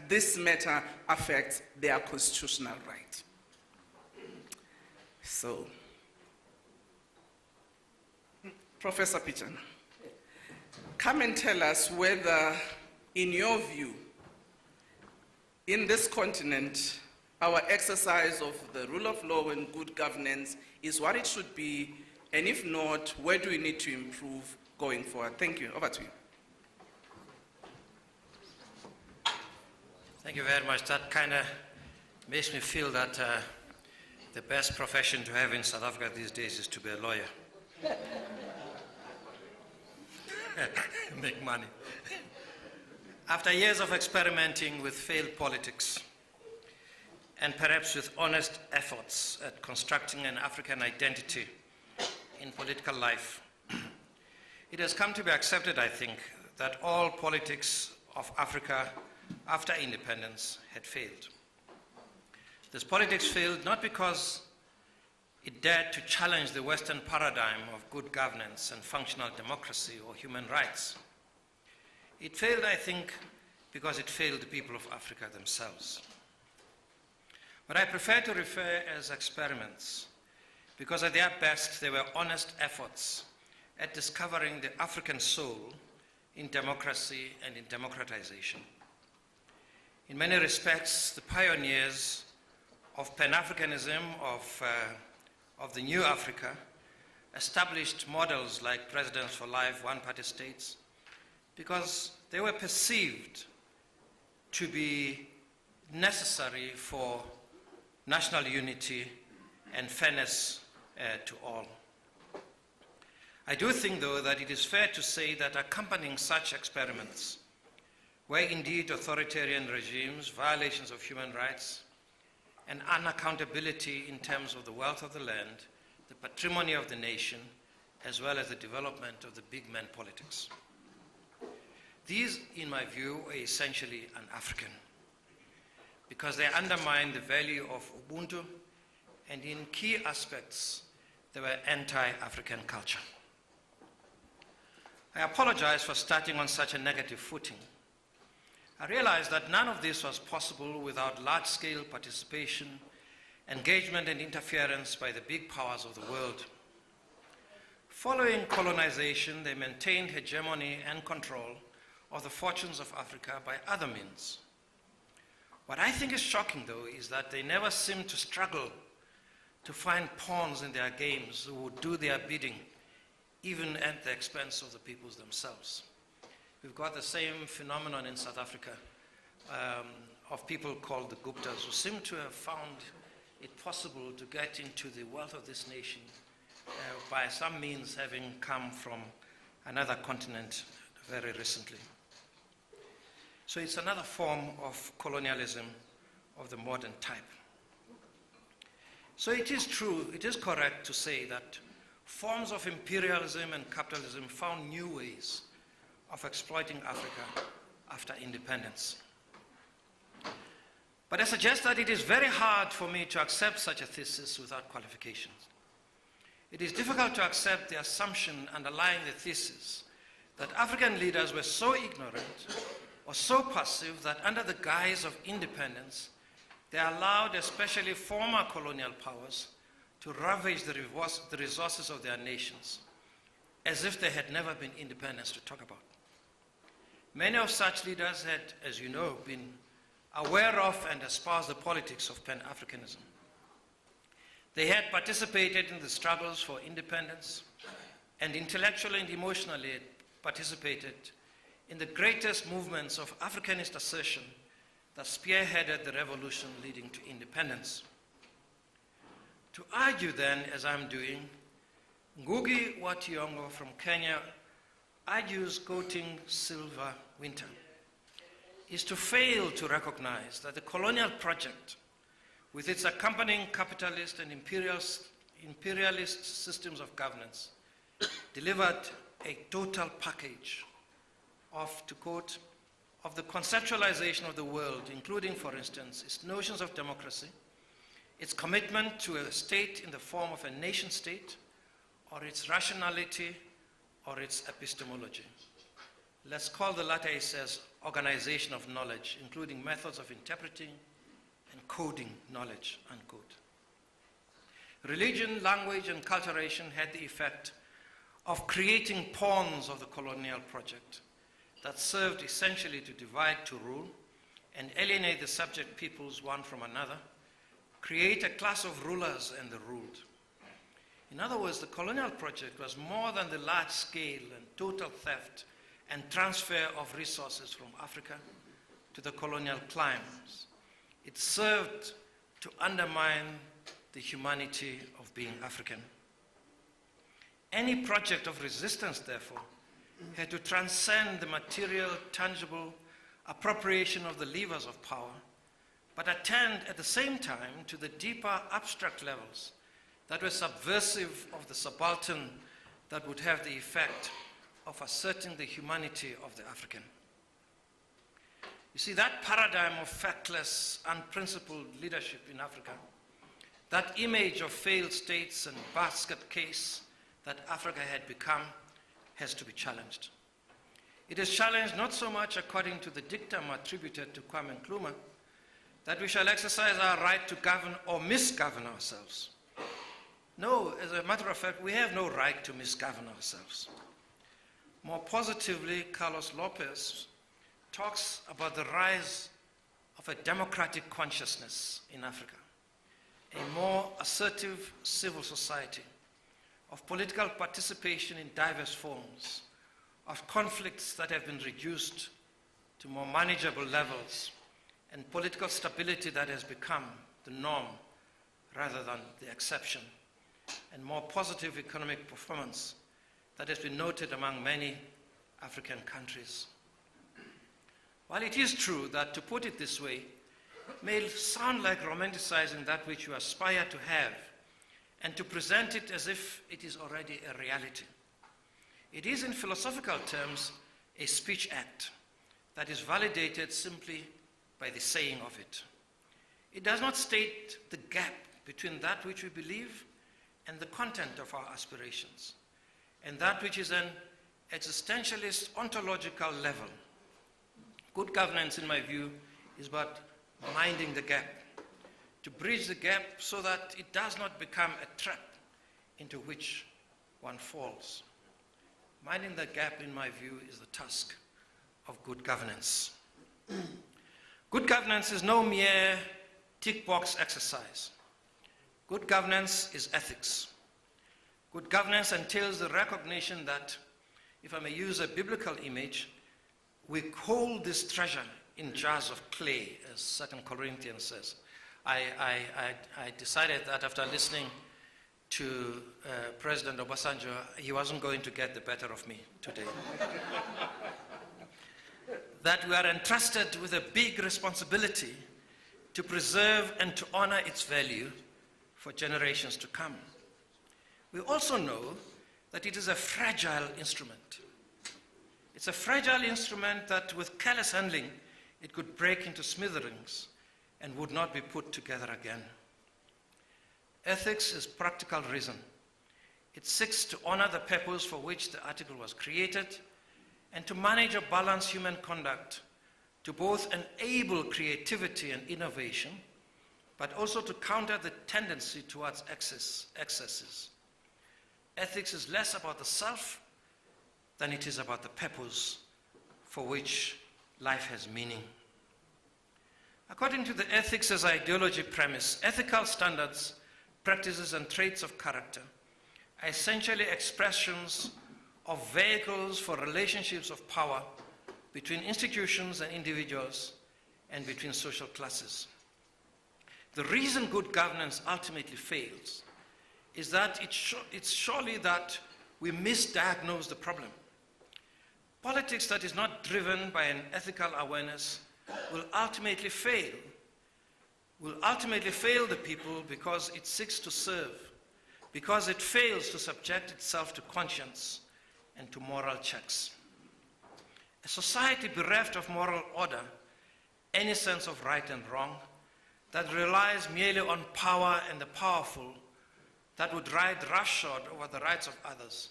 this matter affects their constitutional right. So, Professor Pichana, come and tell us whether, in your view, in this continent, our exercise of the rule of law and good governance is what it should be, and if not, where do we need to improve going forward? Thank you. Over to you. Thank you very much. That kind of makes me feel that the best profession to have in South Africa these days is to be a lawyer. Make money. After years of experimenting with failed politics, and perhaps with honest efforts at constructing an African identity in political life, it has come to be accepted, I think, that all politics of Africa after independence had failed. This politics failed not because it dared to challenge the Western paradigm of good governance and functional democracy or human rights. It failed, I think, because it failed the people of Africa themselves. But I prefer to refer as experiments, because at their best they were honest efforts at discovering the African soul in democracy and in democratization. In many respects, the pioneers of Pan-Africanism, of the new Africa, established models like Presidents for Life, one-party states, because they were perceived to be necessary for national unity and fairness to all. I do think, though, that it is fair to say that accompanying such experiments were indeed authoritarian regimes, violations of human rights, and unaccountability in terms of the wealth of the land, the patrimony of the nation, as well as the development of the big man politics. These, in my view, are essentially un-African, because they undermine the value of Ubuntu, and in key aspects, they were anti-African culture. I apologize for starting on such a negative footing. I realize that none of this was possible without large-scale participation, engagement, and interference by the big powers of the world. Following colonization, they maintained hegemony and control of the fortunes of Africa by other means. What I think is shocking, though, is that they never seemed to struggle to find pawns in their games who would do their bidding, even at the expense of the peoples themselves. We've got the same phenomenon in South Africa of people called the Guptas, who seem to have found it possible to get into the wealth of this nation by some means having come from another continent very recently. So it's another form of colonialism of the modern type. So it is true, it is correct to say that forms of imperialism and capitalism found new ways of exploiting Africa after independence. But I suggest that it is very hard for me to accept such a thesis without qualifications. It is difficult to accept the assumption underlying the thesis that African leaders were so ignorant or so passive that under the guise of independence, they allowed especially former colonial powers to ravage the resources of their nations, as if they had never been independent to talk about. Many of such leaders had, as you know, been aware of and espoused the politics of Pan-Africanism. They had participated in the struggles for independence and intellectually and emotionally participated in the greatest movements of Africanist assertion that spearheaded the revolution leading to independence. To argue then, as I'm doing, Ngugi wa Thiong'o from Kenya argues, quoting Silver Winter, is to fail to recognize that the colonial project, with its accompanying capitalist and imperialist systems of governance, delivered a total package of, to quote, of the conceptualization of the world, including, for instance, its notions of democracy, its commitment to a state in the form of a nation state, or its rationality, or its epistemology. Let's call the latter, he says, organization of knowledge, including methods of interpreting and coding knowledge, unquote. Religion, language, and culturation had the effect of creating pawns of the colonial project that served essentially to divide to rule and alienate the subject peoples one from another, create a class of rulers and the ruled. In other words, the colonial project was more than the large scale and total theft and transfer of resources from Africa to the colonial climes. It served to undermine the humanity of being African. Any project of resistance, therefore, had to transcend the material, tangible appropriation of the levers of power, but attend at the same time to the deeper abstract levels that were subversive of the subaltern, that would have the effect of asserting the humanity of the African. You see, that paradigm of factless, unprincipled leadership in Africa, that image of failed states and basket case that Africa had become, has to be challenged. It is challenged not so much according to the dictum attributed to Kwame Nkrumah, that we shall exercise our right to govern or misgovern ourselves. No, as a matter of fact, we have no right to misgovern ourselves. More positively, Carlos Lopez talks about the rise of a democratic consciousness in Africa, a more assertive civil society, of political participation in diverse forms, of conflicts that have been reduced to more manageable levels, and political stability that has become the norm rather than the exception, and more positive economic performance that has been noted among many African countries. While it is true that to put it this way may sound like romanticizing that which you aspire to have and to present it as if it is already a reality, it is in philosophical terms a speech act that is validated simply by the saying of it. It does not state the gap between that which we believe and the content of our aspirations, and that which is an existentialist ontological level. Good governance, in my view, is about minding the gap, to bridge the gap so that it does not become a trap into which one falls. Minding the gap, in my view, is the task of good governance. Good governance is no mere tick-box exercise. Good governance is ethics. Good governance entails the recognition that, if I may use a biblical image, we hold this treasure in jars of clay, as 2 Corinthians says. I decided that after listening to President Obasanjo, he wasn't going to get the better of me today. That we are entrusted with a big responsibility to preserve and to honor its value for generations to come. We also know that it is a fragile instrument. It's a fragile instrument that with careless handling, it could break into smithereens and would not be put together again. Ethics is practical reason. It seeks to honor the purpose for which the article was created and to manage or balance human conduct to both enable creativity and innovation, but also to counter the tendency towards excesses. Ethics is less about the self than it is about the purpose for which life has meaning. According to the ethics as ideology premise, ethical standards, practices, and traits of character are essentially expressions of vehicles for relationships of power between institutions and individuals and between social classes. The reason good governance ultimately fails is that it's surely that we misdiagnose the problem. Politics that is not driven by an ethical awareness will ultimately fail the people because it seeks to serve, because it fails to subject itself to conscience and to moral checks. A society bereft of moral order, any sense of right and wrong, that relies merely on power and the powerful, that would ride roughshod over the rights of others,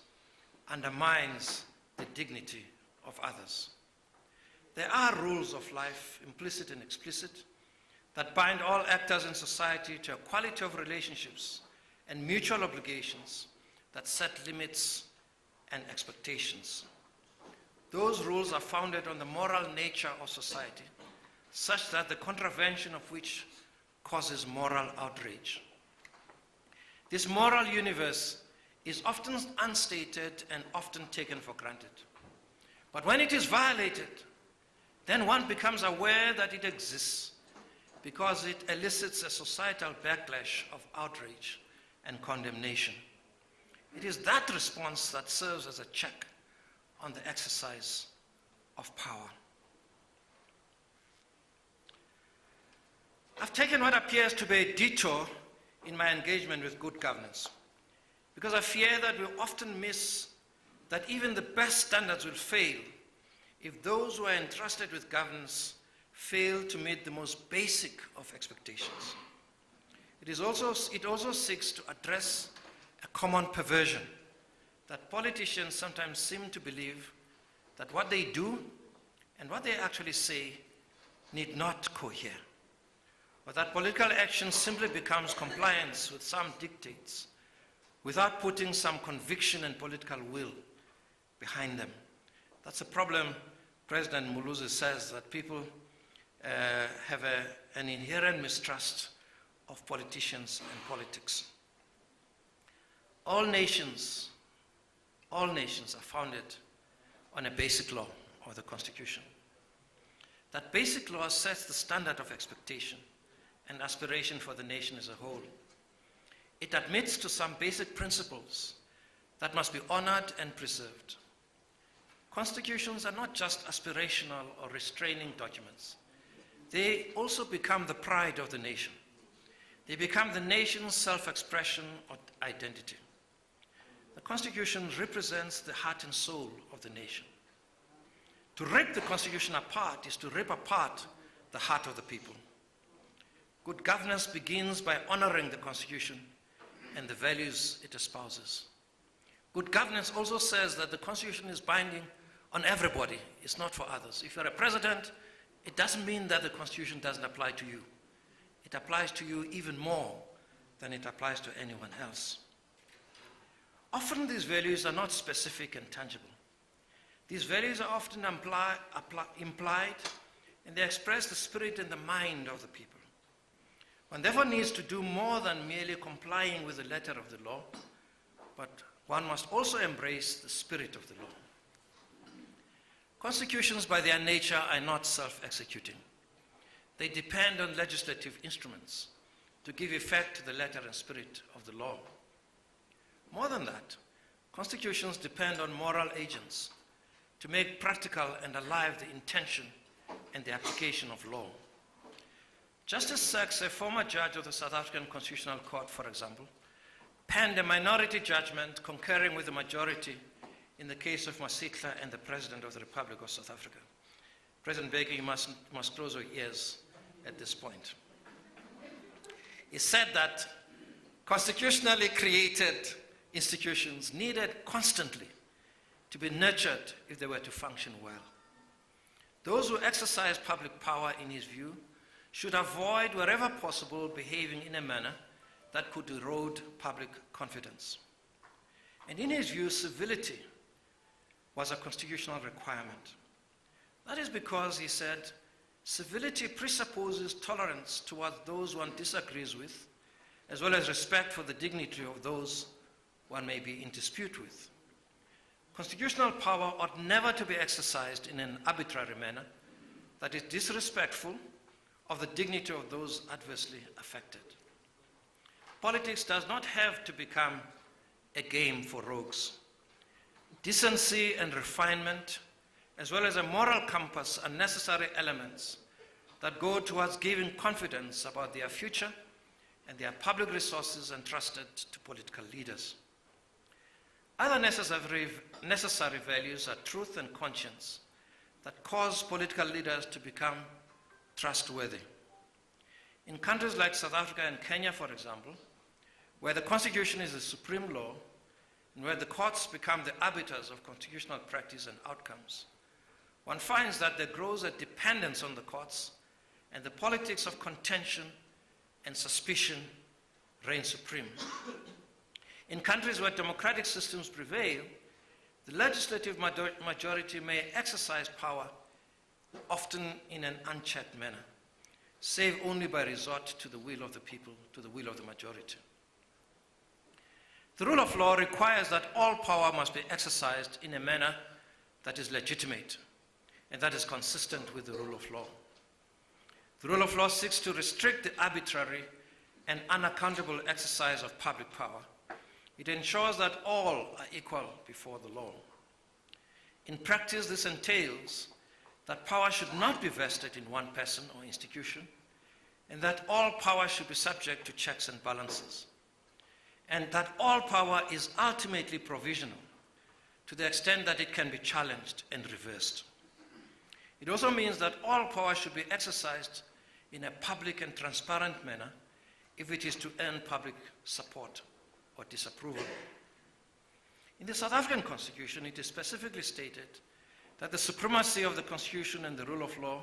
undermines the dignity of others. there are rules of life, implicit and explicit, that bind all actors in society to a quality of relationships and mutual obligations that set limits and expectations. Those rules are founded on the moral nature of society, such that the contravention of which causes moral outrage. This moral universe is often unstated and often taken for granted. But when it is violated, then one becomes aware that it exists because it elicits a societal backlash of outrage and condemnation. It is that response that serves as a check on the exercise of power. I've taken what appears to be a detour in my engagement with good governance, because I fear that we often miss that even the best standards will fail if those who are entrusted with governance fail to meet the most basic of expectations. It also seeks to address a common perversion that politicians sometimes seem to believe that what they do and what they actually say need not cohere, or that political action simply becomes compliance with some dictates without putting some conviction and political will behind them. That's a problem. President Muluzi says that people have an inherent mistrust of politicians and politics. All nations are founded on a basic law, or the Constitution. That basic law sets the standard of expectation and aspiration for the nation as a whole. It admits to some basic principles that must be honored and preserved. Constitutions are not just aspirational or restraining documents. They also become the pride of the nation. They become the nation's self-expression or identity. The Constitution represents the heart and soul of the nation. To rip the Constitution apart is to rip apart the heart of the people. Good governance begins by honoring the Constitution and the values it espouses. Good governance also says that the Constitution is binding on everybody. It's not for others. If you're a president, it doesn't mean that the Constitution doesn't apply to you. It applies to you even more than it applies to anyone else. Often these values are not specific and tangible. These values are often implied, and they express the spirit and the mind of the people. One therefore needs to do more than merely complying with the letter of the law, but one must also embrace the spirit of the law. Constitutions by their nature are not self-executing. They depend on legislative instruments to give effect to the letter and spirit of the law. More than that, constitutions depend on moral agents to make practical and alive the intention and the application of law. Justice Sachs, a former judge of the South African Constitutional Court, for example, penned a minority judgment concurring with the majority in the case of Masitla and the President of the Republic of South Africa. President Mbeki, you must close your ears at this point. He said that constitutionally created institutions needed constantly to be nurtured if they were to function well. Those who exercise public power, in his view, should avoid, wherever possible, behaving in a manner that could erode public confidence. And in his view, civility was a constitutional requirement. That is because, he said, civility presupposes tolerance towards those one disagrees with, as well as respect for the dignity of those one may be in dispute with. Constitutional power ought never to be exercised in an arbitrary manner that is disrespectful of the dignity of those adversely affected. Politics does not have to become a game for rogues. Decency and refinement, as well as a moral compass, are necessary elements that go towards giving confidence about their future and their public resources entrusted to political leaders. Other necessary values are truth and conscience that cause political leaders to become trustworthy. In countries like South Africa and Kenya, for example, where the Constitution is the supreme law and where the courts become the arbiters of constitutional practice and outcomes, one finds that there grows a dependence on the courts, and the politics of contention and suspicion reign supreme. In countries where democratic systems prevail, the legislative majority may exercise power, often in an unchecked manner, save only by resort to the will of the people, to the will of the majority. The rule of law requires that all power must be exercised in a manner that is legitimate and that is consistent with the rule of law. The rule of law seeks to restrict the arbitrary and unaccountable exercise of public power. It ensures that all are equal before the law. In practice, this entails that power should not be vested in one person or institution, and that all power should be subject to checks and balances, and that all power is ultimately provisional to the extent that it can be challenged and reversed. It also means that all power should be exercised in a public and transparent manner if it is to earn public support or disapproval. In the South African Constitution, it is specifically stated that the supremacy of the Constitution and the rule of law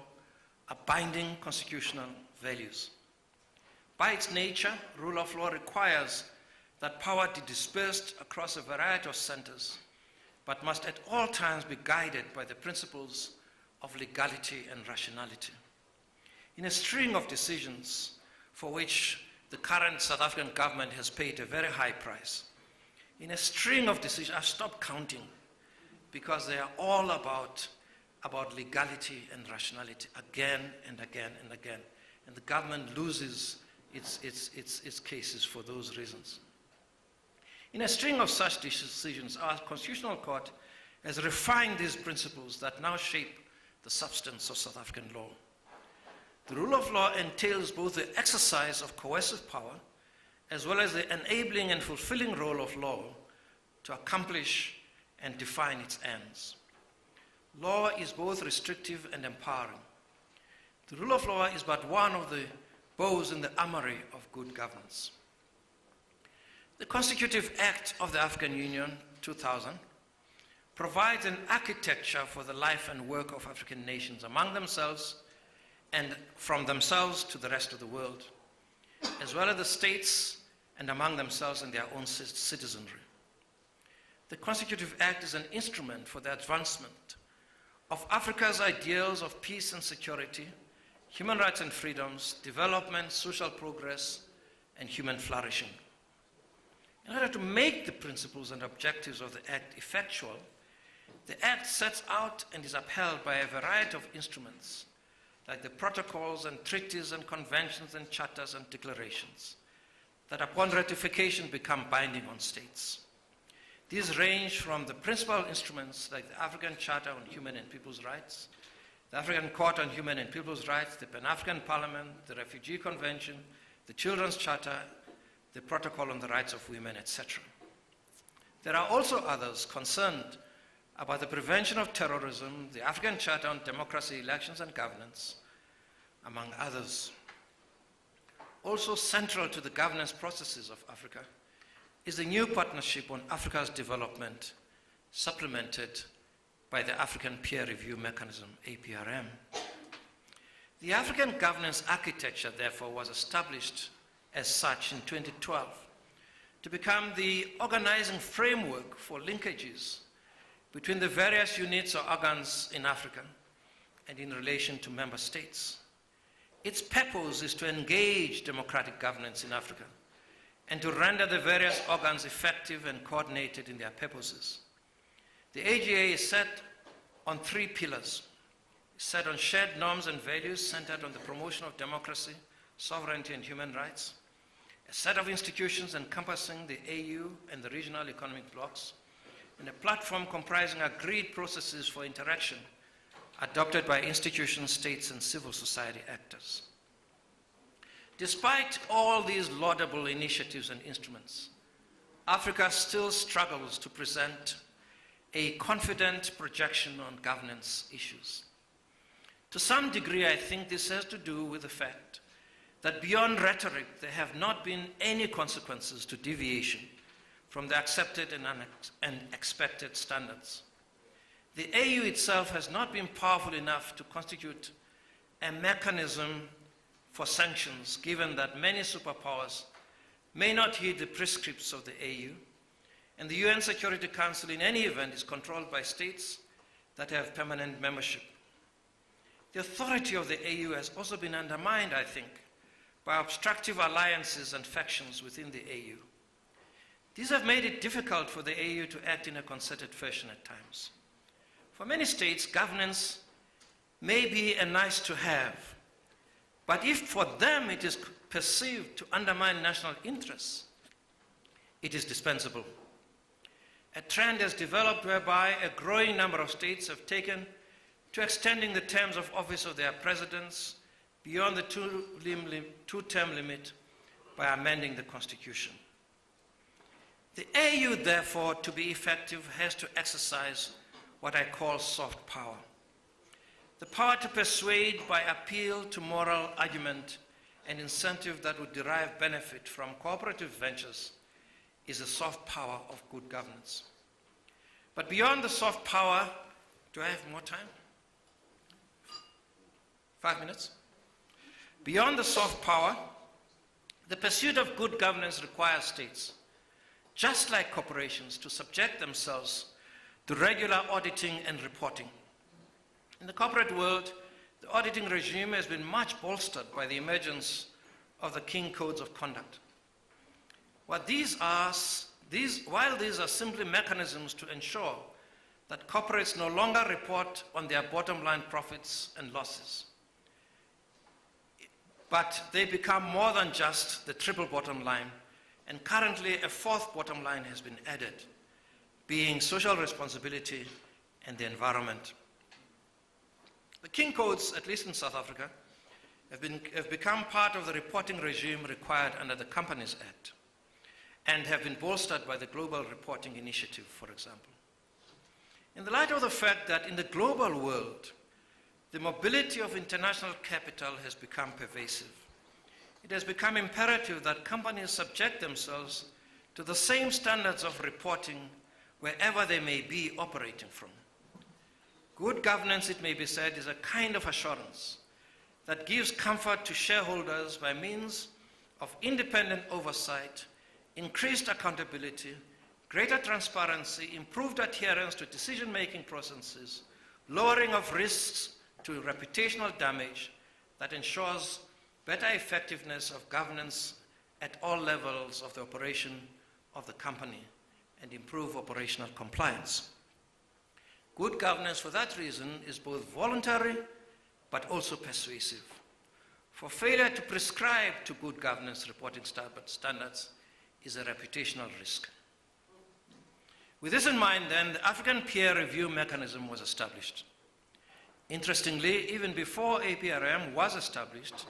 are binding constitutional values. By its nature, rule of law requires that power be dispersed across a variety of centers, but must at all times be guided by the principles of legality and rationality. In a string of decisions for which the current South African government has paid a very high price, in a string of decisions, I've stopped counting because they are all about legality and rationality again and again and again. And the government loses its cases for those reasons. In a string of such decisions, our Constitutional Court has refined these principles that now shape the substance of South African law. The rule of law entails both the exercise of coercive power as well as the enabling and fulfilling role of law to accomplish and define its ends. Law is both restrictive and empowering. The rule of law is but one of the bows in the armory of good governance. The Constitutive Act of the African Union, 2000, provides an architecture for the life and work of African nations among themselves and from themselves to the rest of the world, as well as the states and among themselves and their own citizenry. The Constitutive Act is an instrument for the advancement of Africa's ideals of peace and security, human rights and freedoms, development, social progress, and human flourishing. In order to make the principles and objectives of the Act effectual, the Act sets out and is upheld by a variety of instruments, like the protocols and treaties and conventions and charters and declarations, that upon ratification become binding on states. These range from the principal instruments like the African Charter on Human and People's Rights, the African Court on Human and People's Rights, the Pan-African Parliament, the Refugee Convention, the Children's Charter, the Protocol on the Rights of Women, etc. There are also others concerned about the prevention of terrorism, the African Charter on Democracy, Elections and Governance, among others. Also central to the governance processes of Africa is the new Partnership on Africa's Development, supplemented by the African Peer Review Mechanism, APRM. The African governance architecture, therefore, was established as such in 2012 to become the organizing framework for linkages between the various units or organs in Africa and in relation to member states. Its purpose is to engage democratic governance in Africa and to render the various organs effective and coordinated in their purposes. The AGA is set on three pillars. It's set on shared norms and values centered on the promotion of democracy, sovereignty, and human rights. A set of institutions encompassing the AU and the regional economic blocs, and a platform comprising agreed processes for interaction adopted by institutions, states, and civil society actors. Despite all these laudable initiatives and instruments, Africa still struggles to present a confident projection on governance issues. To some degree, I think this has to do with the fact that beyond rhetoric, there have not been any consequences to deviation from the accepted and expected standards. the AU itself has not been powerful enough to constitute a mechanism for sanctions, given that many superpowers may not heed the prescripts of the AU, and the UN Security Council in any event is controlled by states that have permanent membership. The authority of the AU has also been undermined, I think, by obstructive alliances and factions within the AU. These have made it difficult for the AU to act in a concerted fashion at times. For many states, governance may be a nice to have, but if for them it is perceived to undermine national interests, it is dispensable. A trend has developed whereby a growing number of states have taken to extending the terms of office of their presidents beyond the two-term limit by amending the Constitution. The AU, therefore, to be effective, has to exercise what I call soft power. The power to persuade by appeal to moral argument and incentive that would derive benefit from cooperative ventures is the soft power of good governance. But beyond the soft power, do I have more time? 5 minutes? Beyond the soft power, the pursuit of good governance requires states, just like corporations, to subject themselves to regular auditing and reporting. In the corporate world, the auditing regime has been much bolstered by the emergence of the King Codes of Conduct. While these are simply mechanisms to ensure that corporates no longer report on their bottom line profits and losses, but they become more than just the triple bottom line, and currently a fourth bottom line has been added, being social responsibility and the environment. The King Codes, at least in South Africa, have become part of the reporting regime required under the Companies Act and have been bolstered by the Global Reporting Initiative, for example. In the light of the fact that in the global world, the mobility of international capital has become pervasive, it has become imperative that companies subject themselves to the same standards of reporting wherever they may be operating from. Good governance, it may be said, is a kind of assurance that gives comfort to shareholders by means of independent oversight, increased accountability, greater transparency, improved adherence to decision-making processes, lowering of risks to reputational damage that ensures better effectiveness of governance at all levels of the operation of the company and improve operational compliance. Good governance, for that reason, is both voluntary but also persuasive. For failure to prescribe to good governance reporting standards is a reputational risk. With this in mind, then, the African Peer Review Mechanism was established. Interestingly, even before APRM was established,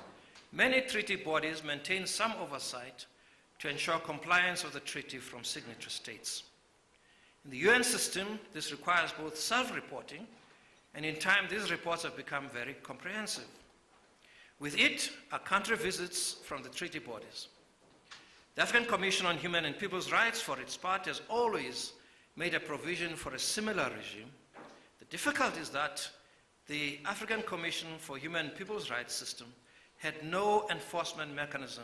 many treaty bodies maintained some oversight to ensure compliance of the treaty from signatory states. In the UN system, this requires both self-reporting, and in time these reports have become very comprehensive. With it are country visits from the treaty bodies. The African Commission on Human and People's Rights, for its part, has always made a provision for a similar regime. The difficulty is that the African Commission for Human and People's Rights system had no enforcement mechanism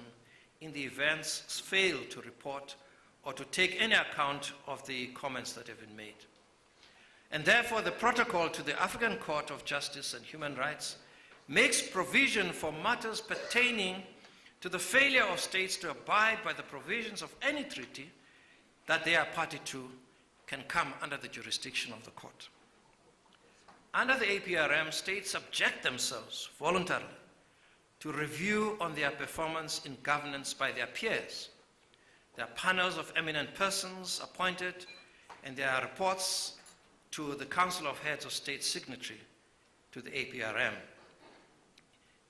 in the events failed to report or to take any account of the comments that have been made. And therefore, the protocol to the African Court of Justice and Human Rights makes provision for matters pertaining to the failure of states to abide by the provisions of any treaty that they are party to can come under the jurisdiction of the court. Under the APRM, states subject themselves voluntarily to review on their performance in governance by their peers. There are panels of eminent persons appointed, and there are reports to the Council of Heads of State signatory to the APRM.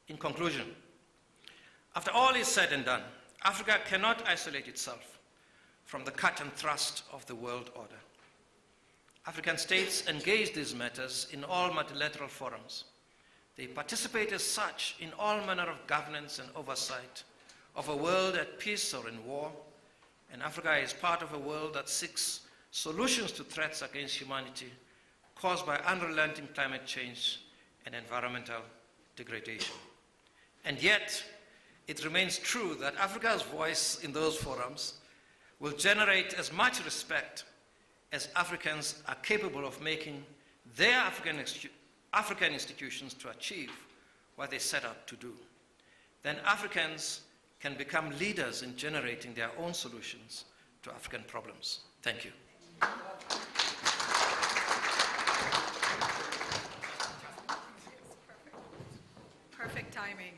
In conclusion, after all is said and done, Africa cannot isolate itself from the cut and thrust of the world order. African states engage these matters in all multilateral forums. They participate as such in all manner of governance and oversight of a world at peace or in war, and Africa is part of a world that seeks solutions to threats against humanity caused by unrelenting climate change and environmental degradation. And yet, it remains true that Africa's voice in those forums will generate as much respect as Africans are capable of making their African institutions to achieve what they set out to do. Then Africans can become leaders in generating their own solutions to African problems. Thank you. Perfect timing.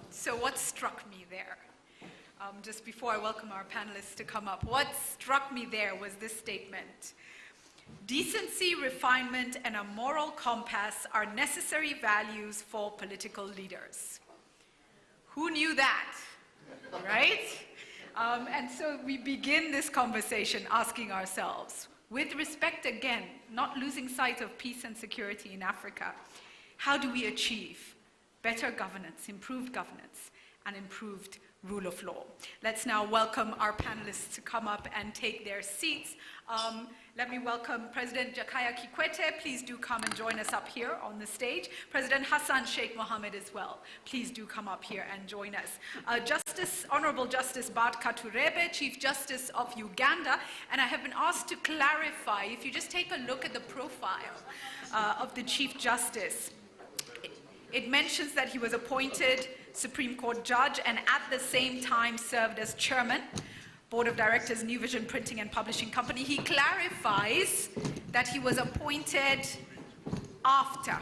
So what struck me there, just before I welcome our panelists to come up, what struck me there was this statement. Decency, refinement, and a moral compass are necessary values for political leaders. Who knew that, right? And so we begin this conversation asking ourselves, with respect again, not losing sight of peace and security in Africa, how do we achieve better governance, improved governance, and improved rule of law? Let's now welcome our panelists to come up and take their seats. Let me welcome President Jakaya Kikwete. Please do come and join us up here on the stage. President Hassan Sheikh Mohammed as well. Please do come up here and join us. Honorable Justice Bart Katurebe, Chief Justice of Uganda, and I have been asked to clarify, if you just take a look at the profile of the Chief Justice, it mentions that he was appointed Supreme Court judge and at the same time served as chairman, Board of Directors, New Vision Printing and Publishing Company. He clarifies that he was appointed after.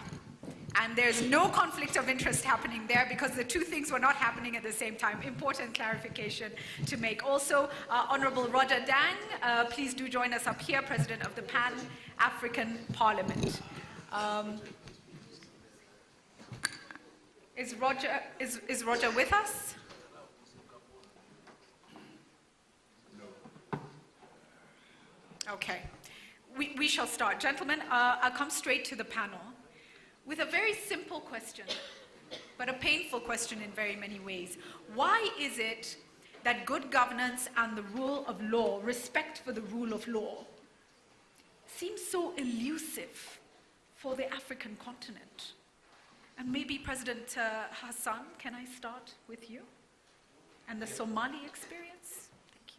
And there's no conflict of interest happening there because the two things were not happening at the same time. Important clarification to make. Also, Honorable Roger Dang, please do join us up here, President of the Pan-African Parliament. Is Roger with us? Okay. We shall start. Gentlemen, I'll come straight to the panel with a very simple question, but a painful question in very many ways. Why is it that good governance and the rule of law, respect for the rule of law, seems so elusive for the African continent? And maybe President Hassan, can I start with you? And the Somali experience? Thank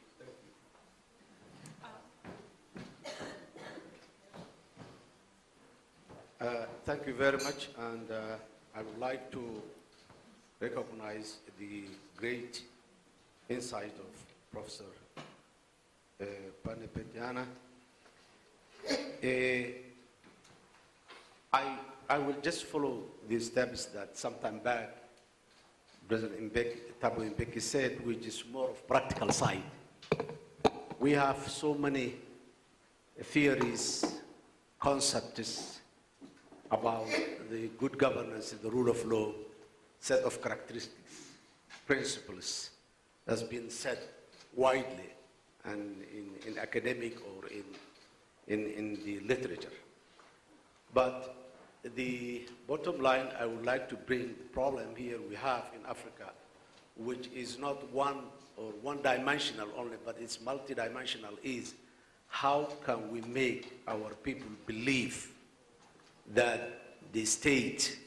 you. Thank you very much, and I would like to recognize the great insight of Professor Panepetiana. I will just follow the steps that sometime back President Thabo Mbeki said, which is more of practical side. We have so many theories, concepts about the good governance, the rule of law, set of characteristics, principles that's been said widely and in academic or in the literature. But the bottom line, I would like to bring the problem here we have in Africa, which is not one-dimensional only, but it's multidimensional, is how can we make our people believe that the state,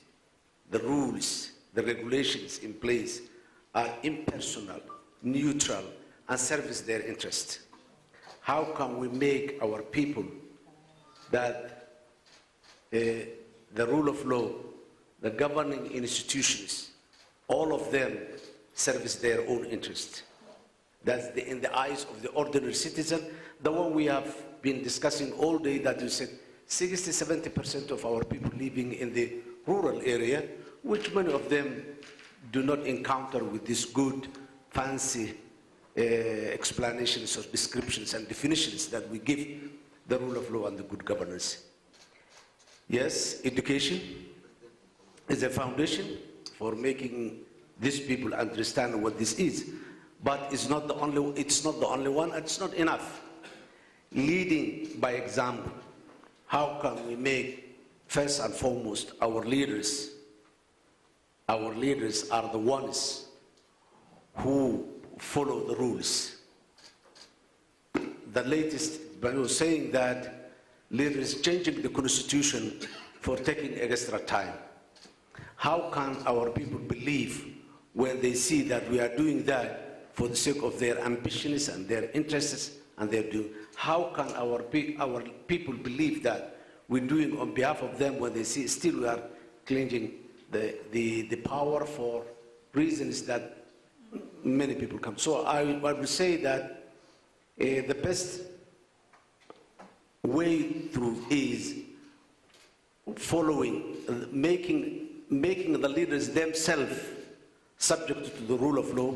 the rules, the regulations in place are impersonal, neutral, and service their interest? How can we make our people that the rule of law, the governing institutions, all of them service their own interest? That's in the eyes of the ordinary citizen, the one we have been discussing all day, that you said 60–70% of our people living in the rural area, which many of them do not encounter with these good, fancy explanations or descriptions and definitions that we give the rule of law and the good governance. Yes, education is a foundation for making these people understand what this is, but it's not the only one, and it's not enough. Leading by example. How can we make, first and foremost, our leaders are the ones who follow the rules. The latest, but was saying that leaders changing the constitution for taking extra time. How can our people believe when they see that we are doing that for the sake of their ambitions and their interests and their doing? How can our people believe that we're doing on behalf of them when they see still we are clinging the power for reasons that many people come? So I would say that the best way through is following, making the leaders themselves subject to the rule of law,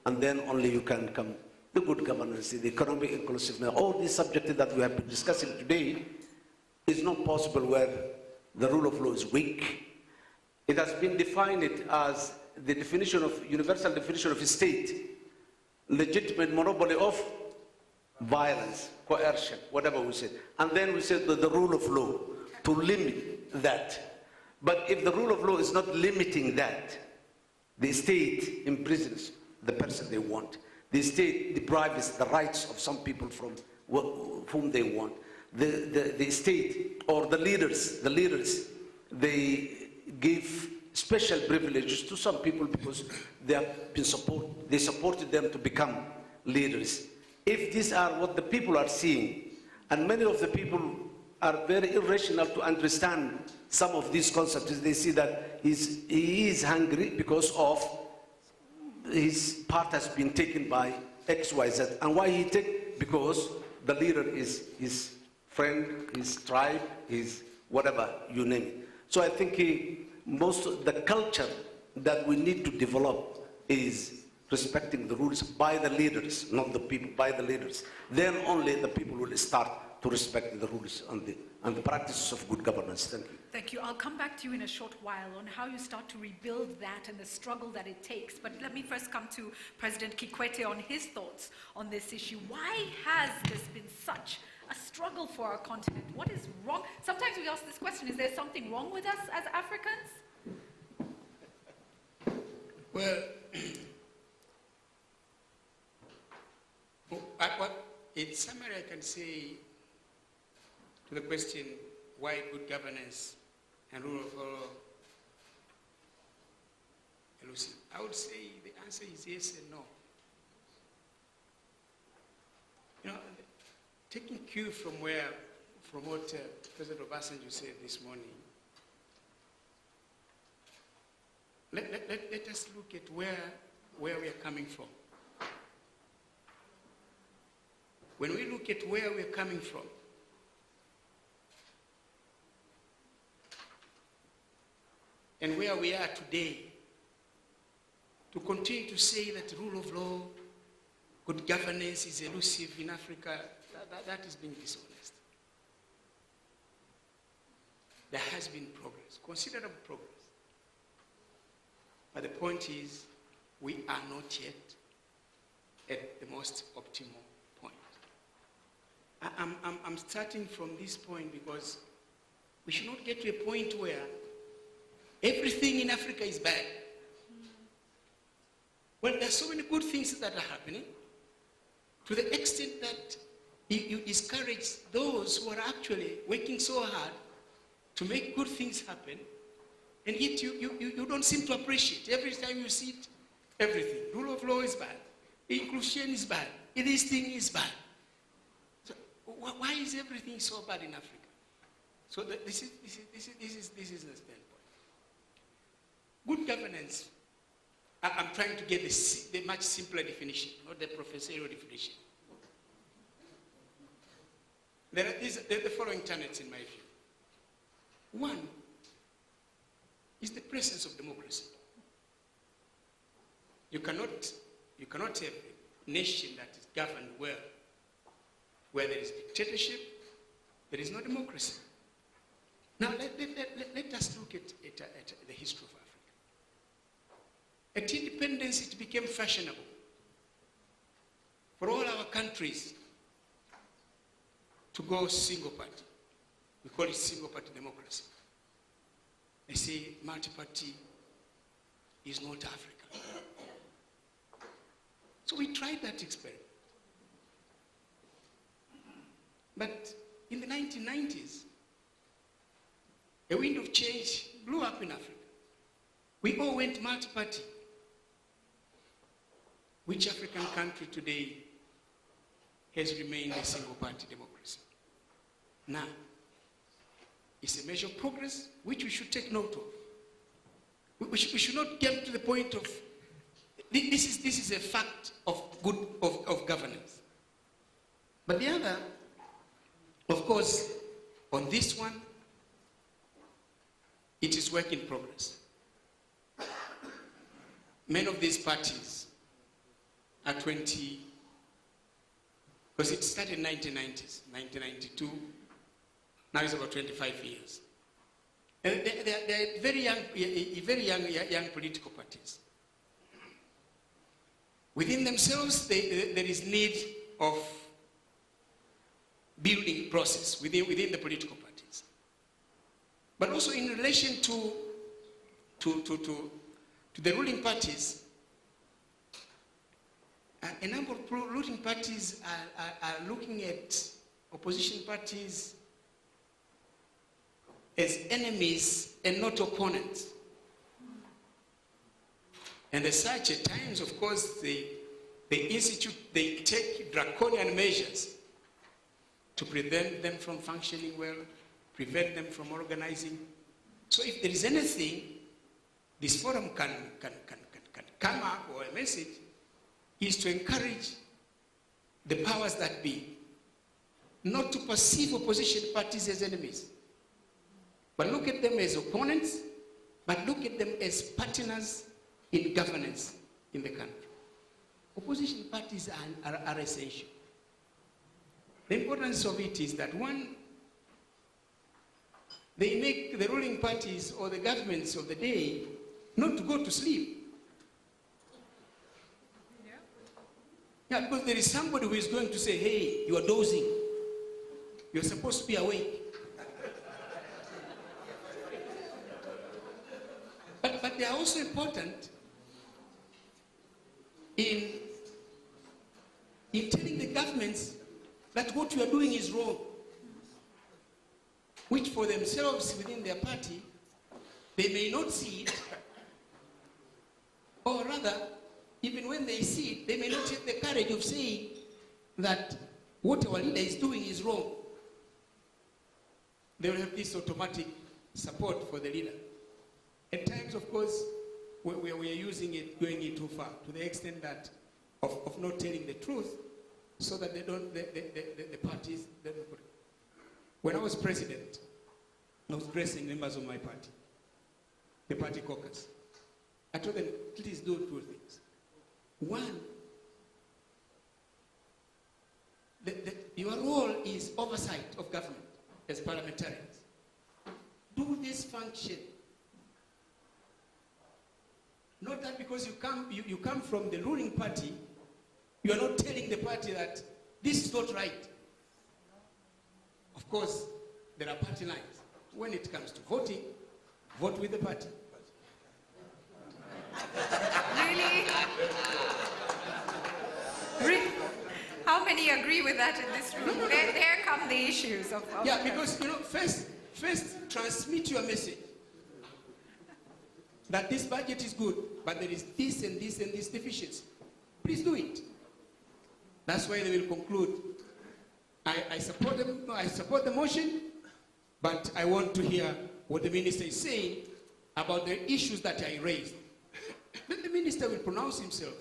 and then only you can come the good governance, the economic inclusiveness. All these subjects that we have been discussing today is not possible where the rule of law is weak. It has been defined as the definition of, universal definition of a state, legitimate monopoly of violence, coercion, whatever we said. And then we said that the rule of law to limit that. But if the rule of law is not limiting that, the state imprisons the person they want. The state deprives the rights of some people from whom they want. The state or the leaders, they give special privileges to some people because they have been they supported them to become leaders. If these are what the people are seeing, and many of the people are very irrational to understand some of these concepts, they see that he is hungry because of his part has been taken by XYZ. And why he take? Because the leader is his friend, his tribe, his whatever, you name it. So I think most of the culture that we need to develop is respecting the rules by the leaders, not the people, by the leaders. Then only the people will start to respect the rules and the practices of good governance. Thank you. Thank you. I'll come back to you in a short while on how you start to rebuild that and the struggle that it takes. But let me first come to President Kikwete on his thoughts on this issue. Why has this been such a struggle for our continent? What is wrong? Sometimes we ask this question, is there something wrong with us as Africans? Well, in summary, I can say to the question, why good governance and rule of law elusive? I would say the answer is yes and no. You know, taking cue from what President Obasanjo said this morning, let us look at where we are coming from. When we look at where we're coming from, and where we are today, to continue to say that rule of law, good governance is elusive in Africa, that is being dishonest. There has been progress, considerable progress. But the point is, we are not yet at the most optimal point. I'm starting from this point because we should not get to a point where everything in Africa is bad. Well, there are so many good things that are happening to the extent that you discourage those who are actually working so hard to make good things happen, and yet you don't seem to appreciate. Every time you see it, everything. Rule of law is bad. Inclusion is bad. This thing is bad. So why is everything so bad in Africa? So this is the standpoint. Good governance, I'm trying to get the much simpler definition, not the professorial definition. There are the following tenets in my view. One is the presence of democracy. You cannot have a nation that is governed well, where there is dictatorship, there is no democracy. Now let us look at the history of Africa. At independence, it became fashionable for all our countries to go single party. We call it single party democracy. They say multi-party is not Africa. So we tried that experiment. But in the 1990s, a wind of change blew up in Africa. We all went multi-party. Which African country today has remained a single-party democracy? None. It's a measure of progress which we should take note of. We should not get to the point of, this is a fact of governance. But the other, of course, on this one, it is work in progress. Many of these parties are 20, because it started in 1990s, 1992, now it's about 25 years. And they're very young political parties. Within themselves, there is need of building process within the political parties. But also in relation to the ruling parties, a number of ruling parties are looking at opposition parties as enemies and not opponents. And as such, at times, of course, they take draconian measures to prevent them from functioning well, prevent them from organizing. So if there is anything this forum can come up, or a message, is to encourage the powers that be not to perceive opposition parties as enemies, but look at them as opponents, but look at them as partners in governance in the country. Opposition parties are essential. The importance of it is that, one, they make the ruling parties or the governments of the day not to go to sleep. Yeah, because there is somebody who is going to say, hey, you are dozing. You're supposed to be awake. But they are also important in telling the governments that what you are doing is wrong, which for themselves within their party, they may not see it, or rather, even when they see it, they may not have the courage of saying that what our leader is doing is wrong. They will have this automatic support for the leader. At times, of course, we are using it, going it too far, to the extent that of not telling the truth, so that they don't, the parties don't put it. When I was president, I was addressing members of my party, the party caucus. I told them, please do two things. One, your role is oversight of government as parliamentarians. Do this function. Not that because you come from the ruling party, you are not telling the party that this is not right. Of course, there are party lines. When it comes to voting, vote with the party. Really? How many agree with that in this room? No. There come the issues of yeah, because first transmit your message that this budget is good, but there is this and this and this deficiency. Please do it. That's why they will conclude. I support them. No, I support the motion, but I want to hear what the minister is saying about the issues that I raised. Then the minister will pronounce himself.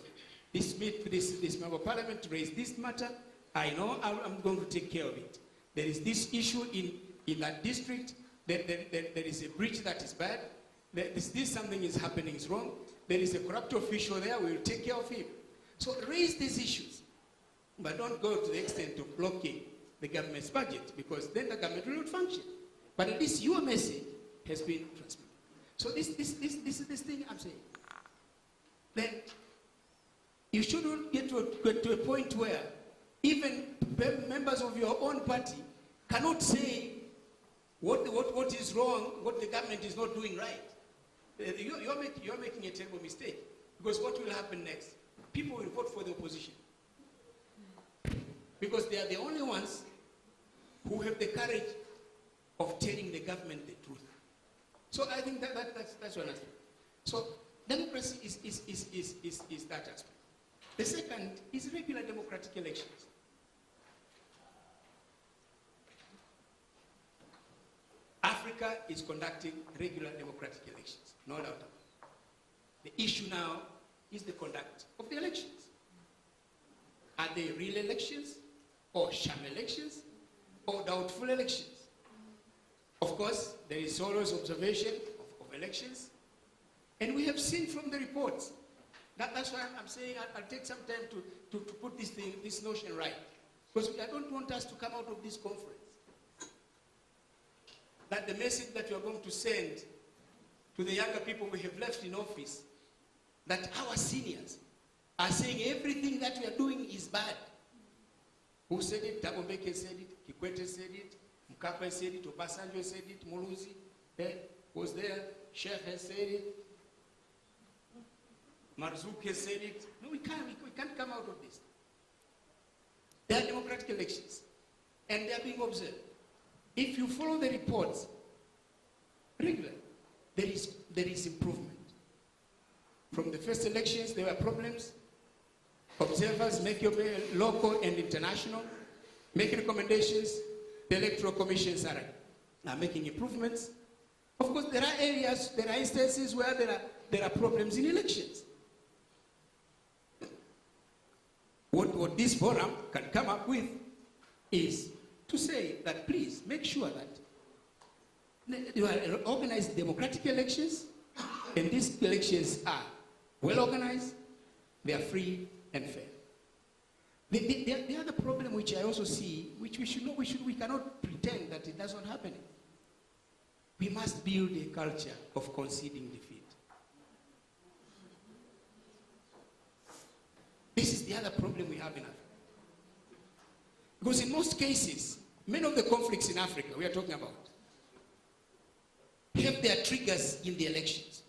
This member of parliament raised this matter. I know I'm going to take care of it. There is this issue in that district. There is a breach that is bad. This something is happening is wrong. There is a corrupt official there. We will take care of him. So raise these issues, but don't go to the extent of blocking the government's budget, because then the government will not function. But at least your message has been transmitted. So this is this thing I'm saying. That you shouldn't get to a point where even members of your own party cannot say what is wrong, what the government is not doing right. You're making a terrible mistake, because what will happen next? People will vote for the opposition, because they are the only ones who have the courage of telling the government the truth. So I think that's one aspect. So democracy is that aspect. The second is regular democratic elections. Africa is conducting regular democratic elections, no doubt about it. The issue now is the conduct of the elections. Are they real elections, or sham elections, or doubtful elections? Of course, there is always observation of elections, and we have seen from the reports. That's why I'm saying I'll take some time to put this notion right, because I don't want us to come out of this conference that the message that we are going to send to the younger people we have left in office, that our seniors are saying everything that we are doing is bad. Who said it? Thabo Mbeki said it, Kikwete said it, Mkapa said it, Obasanjo said it, Muluzi was there, Sheikh has said it, Marzouk has said it. No, we can't come out of this. There are democratic elections, and they are being observed. If you follow the reports regularly, there is improvement. From the first elections, there were problems. Observers make your local and international, make recommendations. The electoral commissions are making improvements. Of course, there are areas, there are instances where there are problems in elections. What this forum can come up with is to say that please make sure that you are organized democratic elections, and these elections are well organized, they are free and fair. The other problem which I also see, which we cannot pretend that it doesn't happen. We must build a culture of conceding defeat. This is the other problem we have in Africa. Because in most cases, many of the conflicts in Africa we are talking about have their triggers in the elections.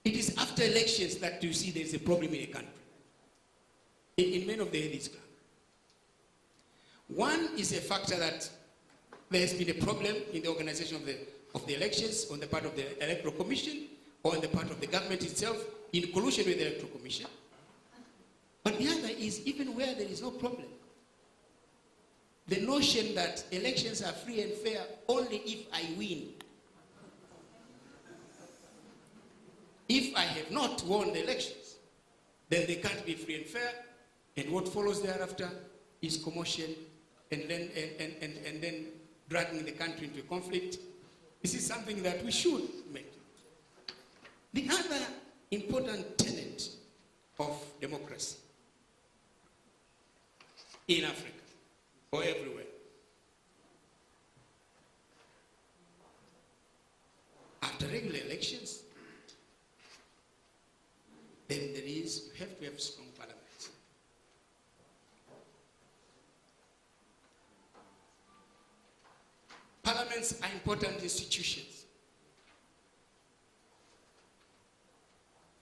It is after elections that you see there is a problem in a country. In many of the elites. One is a factor that there has been a problem in the organization of the elections on the part of the Electoral Commission or on the part of the government itself in collusion with the Electoral Commission. But the other is even where there is no problem, the notion that elections are free and fair only if I win. If I have not won the elections, then they can't be free and fair, and what follows thereafter is commotion and then dragging the country into a conflict. This is something that we should make. The other important tenet of democracy in Africa or everywhere, after regular elections, then you have to have strong parliaments. Parliaments are important institutions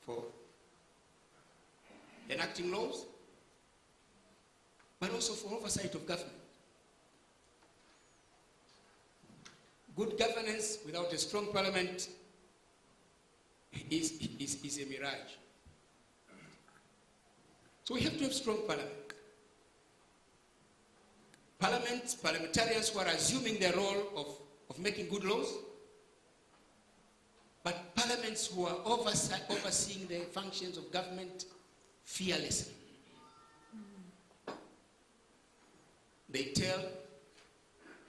for enacting laws, but also for oversight of government. Good governance without a strong parliament is a mirage. So we have to have strong parliament. Parliamentarians who are assuming their role of making good laws, but parliaments who are overseeing the functions of government fearlessly. They tell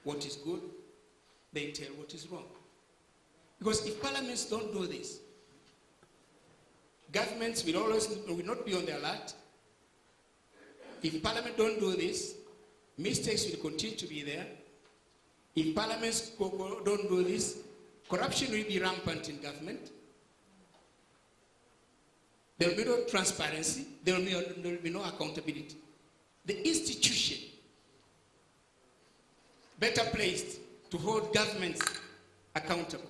what is good, they tell what is wrong. Because if parliaments don't do this, governments will not be on their alert. If parliament don't do this, mistakes will continue to be there. If parliaments don't do this, corruption will be rampant in government. There will be no transparency. There will be no accountability. The institution better placed to hold governments accountable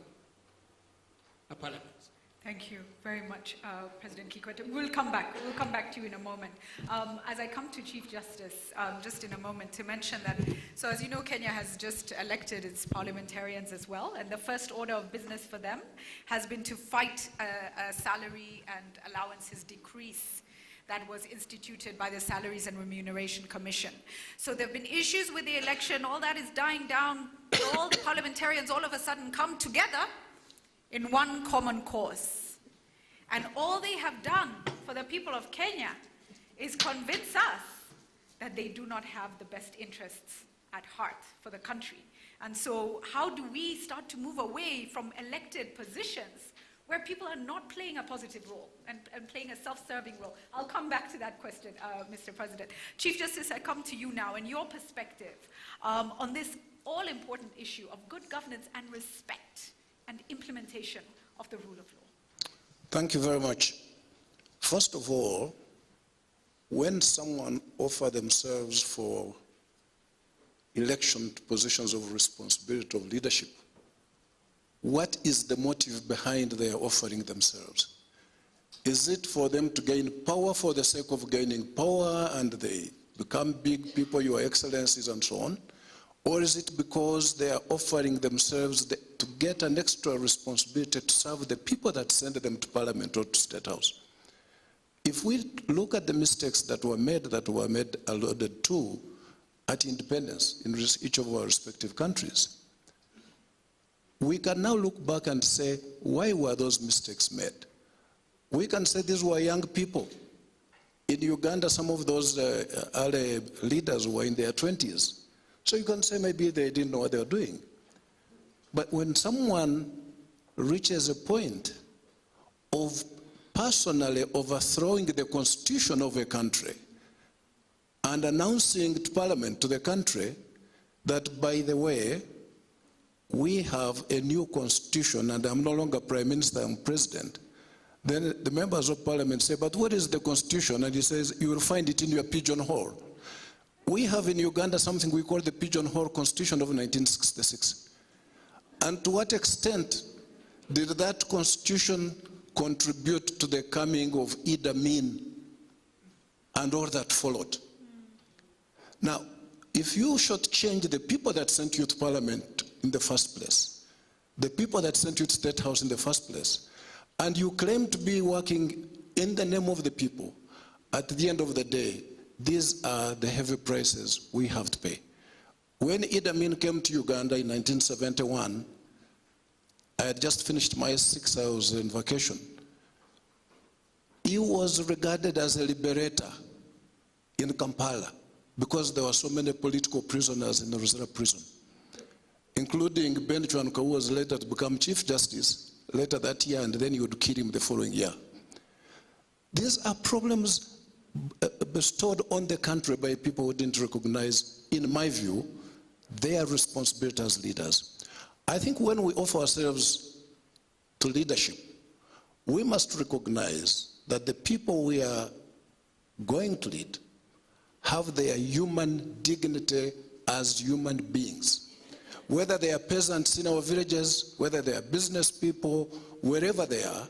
are parliaments. Thank you very much, President Kikwete. We'll come back to you in a moment. As I come to Chief Justice, just in a moment, to mention that, so as you know, Kenya has just elected its parliamentarians as well, and the first order of business for them has been to fight a salary and allowances decrease that was instituted by the Salaries and Remuneration Commission. So there have been issues with the election, all that is dying down, all the parliamentarians all of a sudden come together in one common cause. And all they have done for the people of Kenya is convince us that they do not have the best interests at heart for the country. And so how do we start to move away from elected positions where people are not playing a positive role and playing a self-serving role? I'll come back to that question, Mr. President. Chief Justice, I come to you now, and your perspective on this all-important issue of good governance and respect and implementation of the rule of law. Thank you very much. First of all, when someone offers themselves for election to positions of responsibility of leadership, what is the motive behind their offering themselves? Is it for them to gain power for the sake of gaining power and they become big people, your excellencies and so on? Or is it because they are offering themselves to get an extra responsibility to serve the people that send them to Parliament or to State House? If we look at the mistakes that were made alluded to at independence in each of our respective countries, we can now look back and say, why were those mistakes made? We can say these were young people. In Uganda, some of those early leaders were in their 20s. So you can say maybe they didn't know what they were doing. But when someone reaches a point of personally overthrowing the constitution of a country and announcing to Parliament, to the country, that, by the way, we have a new constitution and I'm no longer Prime Minister, I'm President, then the members of Parliament say, but what is the constitution? And he says, you will find it in your pigeonhole. We have in Uganda something we call the pigeonhole constitution of 1966. And to what extent did that constitution contribute to the coming of Idi Amin and all that followed? Now, if you should change the people that sent you to Parliament in the first place, the people that sent you to State House in the first place, and you claim to be working in the name of the people, at the end of the day, these are the heavy prices we have to pay. When Idi Amin came to Uganda in 1971, I had just finished my 6 hours in vacation. He was regarded as a liberator in Kampala because there were so many political prisoners in the reserve prison, including Ben Chwanka, who was later to become Chief Justice later that year, and then you would kill him the following year. These are problems bestowed on the country by people who didn't recognize, in my view, their responsibility as leaders. I think when we offer ourselves to leadership, we must recognize that the people we are going to lead have their human dignity as human beings. Whether they are peasants in our villages, whether they are business people, wherever they are,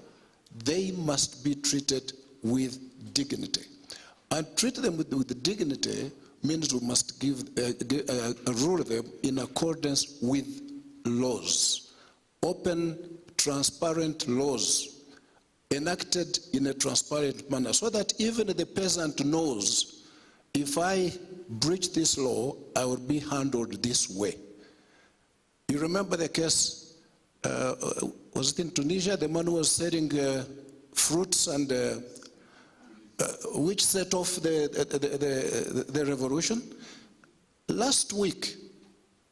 they must be treated with dignity. And treat them with dignity means we must rule them in accordance with laws. Open, transparent laws enacted in a transparent manner so that even the peasant knows, if I breach this law, I will be handled this way. You remember the case, was it in Tunisia, the man who was selling fruits and which set off the revolution? Last week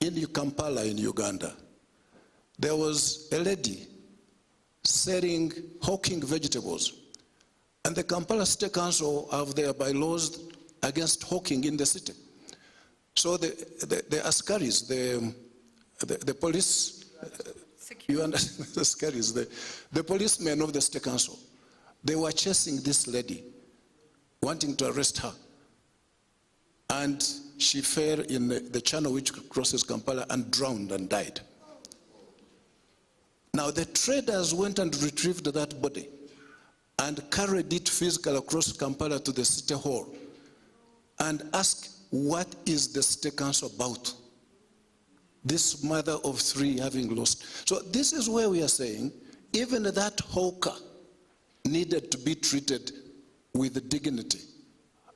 in Kampala in Uganda, there was a lady hawking vegetables. And the Kampala State Council have their bylaws against hawking in the city. So the askaris, the police, you understand, the askaris, the policemen of the State Council, they were chasing this lady, wanting to arrest her. And she fell in the channel which crosses Kampala and drowned and died. Now the traders went and retrieved that body and carried it physically across Kampala to the city hall and asked, what is the State Council about? This mother of three having lost. So this is where we are saying, even that hawker needed to be treated with dignity.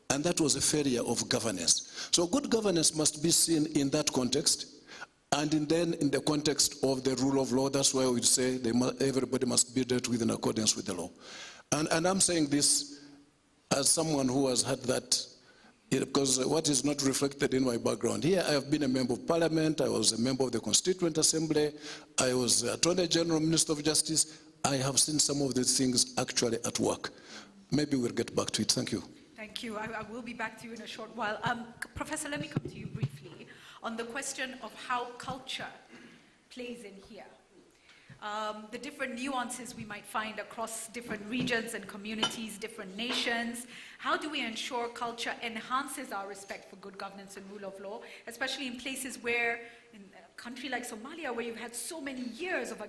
And that was a failure of governance. So good governance must be seen in that context, and then in the context of the rule of law. That's why we say everybody must be dealt with in accordance with the law. And I'm saying this as someone who has had that, because what is not reflected in my background. Here I have been a member of parliament, I was a member of the Constituent Assembly, I was Attorney General, Minister of Justice. I have seen some of these things actually at work. Maybe we'll get back to it. Thank you. Thank you. I will be back to you in a short while. Professor, let me come to you briefly on the question of how culture plays in here. The different nuances we might find across different regions and communities, different nations. How do we ensure culture enhances our respect for good governance and rule of law, especially in places where, in a country like Somalia, where you've had so many years of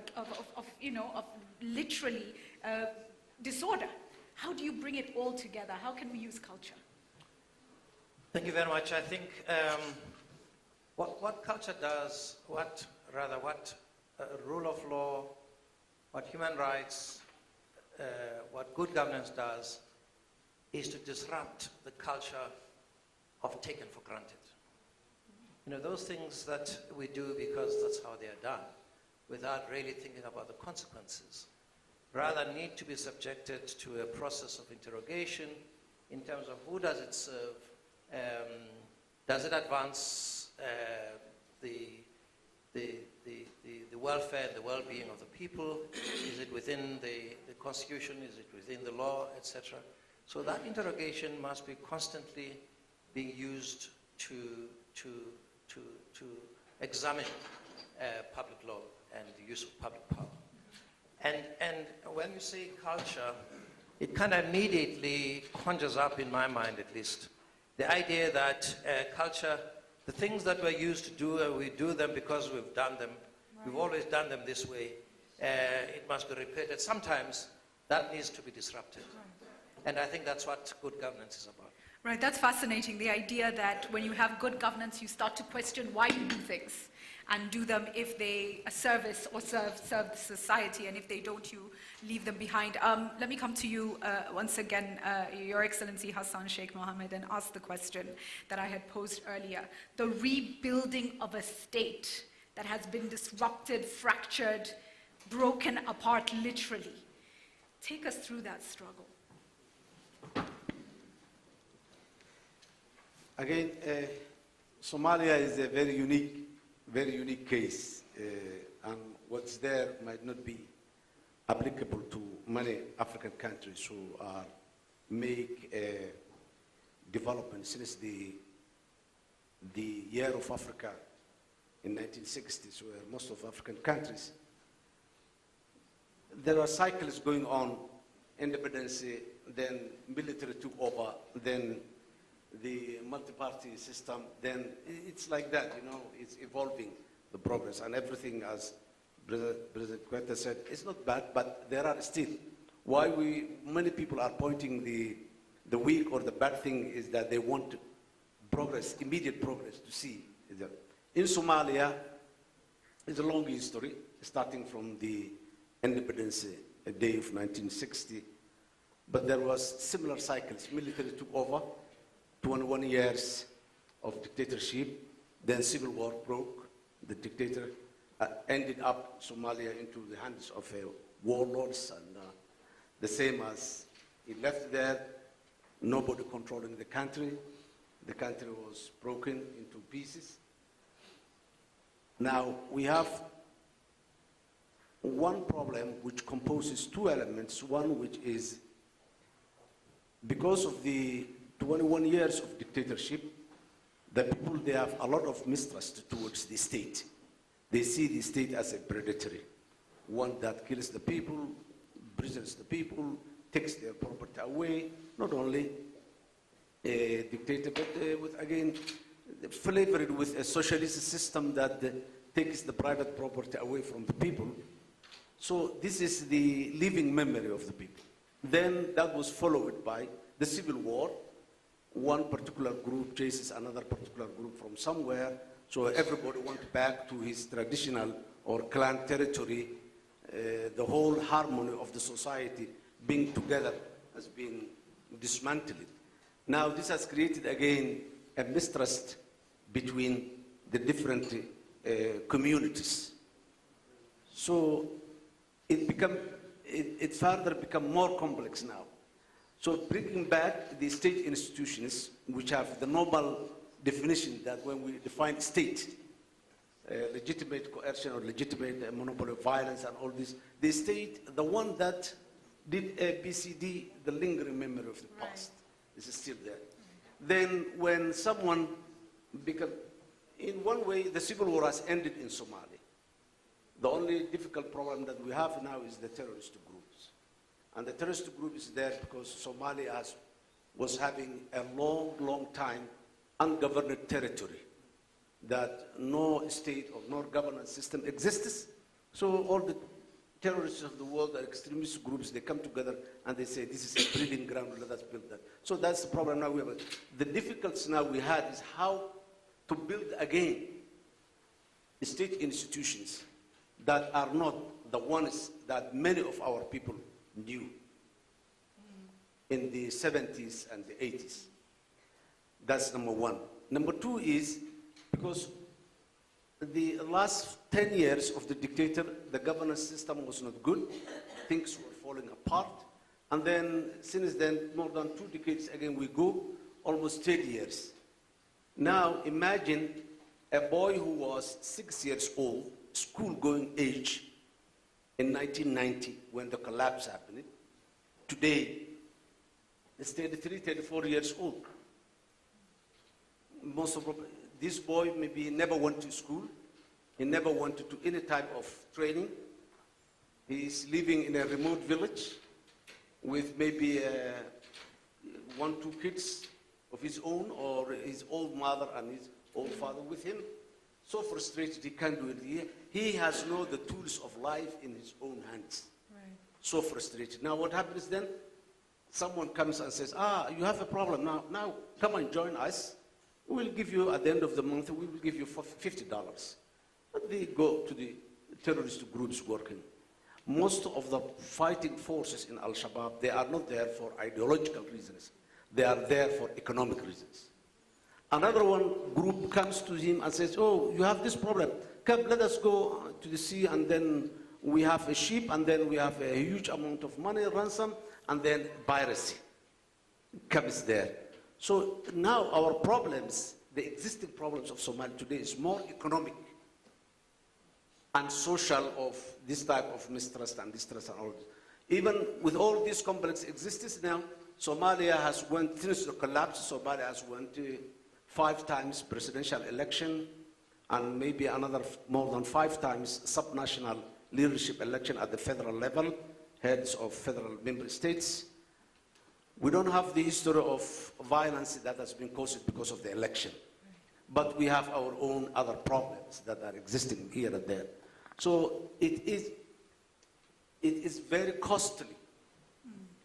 literally disorder? How do you bring it all together? How can we use culture? Thank you very much. I think what culture does, what rule of law, what human rights, what good governance does, is to disrupt the culture of taken for granted. You know, those things that we do because that's how they are done, without really thinking about the consequences, rather need to be subjected to a process of interrogation in terms of who does it serve, does it advance the welfare and the well-being of the people? Is it within the constitution? Is it within the law, etc.? So that interrogation must be constantly being used to examine public law and the use of public power. And when you say culture, it kind of immediately conjures up, in my mind at least, the idea that culture, the things that we're used to do, we do them because we've done them. Right. We've always done them this way. It must be repeated. Sometimes that needs to be disrupted. Right. And I think that's what good governance is about. Right, that's fascinating. The idea that when you have good governance, you start to question why you do things and do them if they service or serve the society, and if they don't, you leave them behind. Let me come to you once again, Your Excellency Hassan Sheikh Mohammed, and ask the question that I had posed earlier. The rebuilding of a state that has been disrupted, fractured, broken apart literally. Take us through that struggle. Again, Somalia is a very unique case, and what's there might not be applicable to many African countries who make development since the year of Africa in 1960s, where most of African countries, there are cycles going on: independence, then military took over, then the multi-party system, then it's like that, you know, it's evolving, the progress, and everything, as President Kweta said, it's not bad, but there are still, many people are pointing the weak or the bad thing is that they want progress, immediate progress to see. In Somalia, it's a long history, starting from the independence day of 1960, but there was similar cycles. Military took over, 21 years of dictatorship, then civil war broke. The dictator ended up Somalia into the hands of warlords, and the same as he left there, nobody controlling the country. The country was broken into pieces. Now we have one problem which composes two elements. One which is because of the 21 years of dictatorship, the people, they have a lot of mistrust towards the state. They see the state as a predatory, one that kills the people, prisons the people, takes their property away, not only a dictator, but with, again, flavored with a socialist system that takes the private property away from the people. So this is the living memory of the people. Then that was followed by the civil war. One particular group chases another particular group from somewhere, so everybody went back to his traditional or clan territory. The whole harmony of the society being together has been dismantled. Now this has created again a mistrust between the different communities. So it further become more complex now. So bringing back the state institutions, which have the normal definition that when we define state, legitimate coercion or legitimate monopoly of violence and all this, the state, the one that did ABCD, the lingering memory of the past, is still there. Then when someone becomes, in one way, the civil war has ended in Somalia. The only difficult problem that we have now is the terrorist groups. And the terrorist group is there because Somalia was having a long, long time ungoverned territory that no state or no governance system exists. So all the terrorists of the world, the extremist groups, they come together and they say, this is a breeding ground, let us build that. So that's the problem now we have. The difficulty now we had is how to build again state institutions that are not the ones that many of our people knew in the 70s and the 80s. That's number one. Number two is because the last 10 years of the dictator, the governance system was not good. Things were falling apart. And then, since then, more than 2 decades again, we go almost 10 years. Now, imagine a boy who was 6 years old, school-going age, in 1990, when the collapse happened. Today, is 33, 34 years old. Most of this boy maybe never went to school. He never went to any type of training. He is living in a remote village with maybe 1, 2 kids of his own, or his old mother and his old father with him. So frustrated, he can't do it. He has no the tools of life in his own hands. Right. So frustrated. Now what happens then? Someone comes and says, you have a problem now come and join us. We'll give you, at the end of the month, we will give you $50. But they go to the terrorist groups working. Most of the fighting forces in Al-Shabaab, they are not there for ideological reasons. They are there for economic reasons. Another one group comes to him and says, you have this problem. Come, let us go to the sea, and then we have a ship, and then we have a huge amount of money, ransom, and then piracy comes there. So now our problems, the existing problems of Somalia today is more economic and social of this type of mistrust and distrust and all this. Even with all these complex existence now, Somalia has went, since the collapse, Somalia has went 5 times presidential election and maybe another more than 5 times subnational leadership election at the federal level, heads of federal member states. We don't have the history of violence that has been caused because of the election. But we have our own other problems that are existing here and there. So it is very costly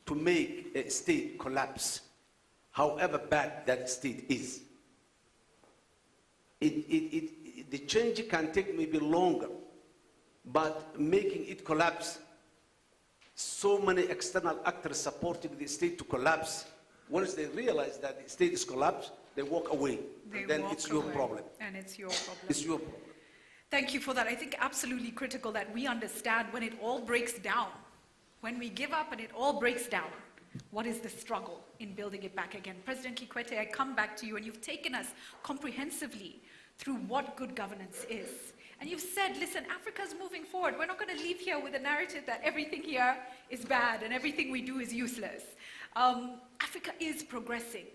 to make a state collapse, however bad that state is. The change can take maybe longer, but making it collapse, so many external actors supporting the state to collapse, once they realize that the state is collapsed, they walk away. Then it's your problem. And it's your problem. It's your problem. Thank you for that. I think absolutely critical that we understand when it all breaks down, when we give up and it all breaks down, what is the struggle in building it back again? President Kikwete, I come back to you, and you've taken us comprehensively through what good governance is. And you've said, listen, Africa's moving forward. We're not going to leave here with a narrative that everything here is bad and everything we do is useless. Africa is progressing.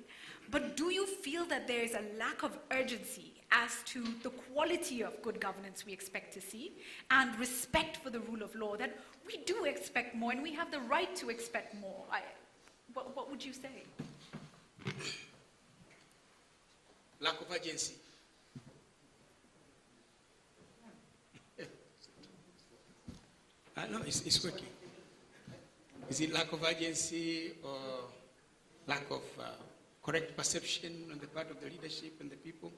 But do you feel that there is a lack of urgency as to the quality of good governance we expect to see and respect for the rule of law, that we do expect more and we have the right to expect more? What would you say? Lack of urgency. No, it's working. Is it lack of urgency or lack of correct perception on the part of the leadership and the people?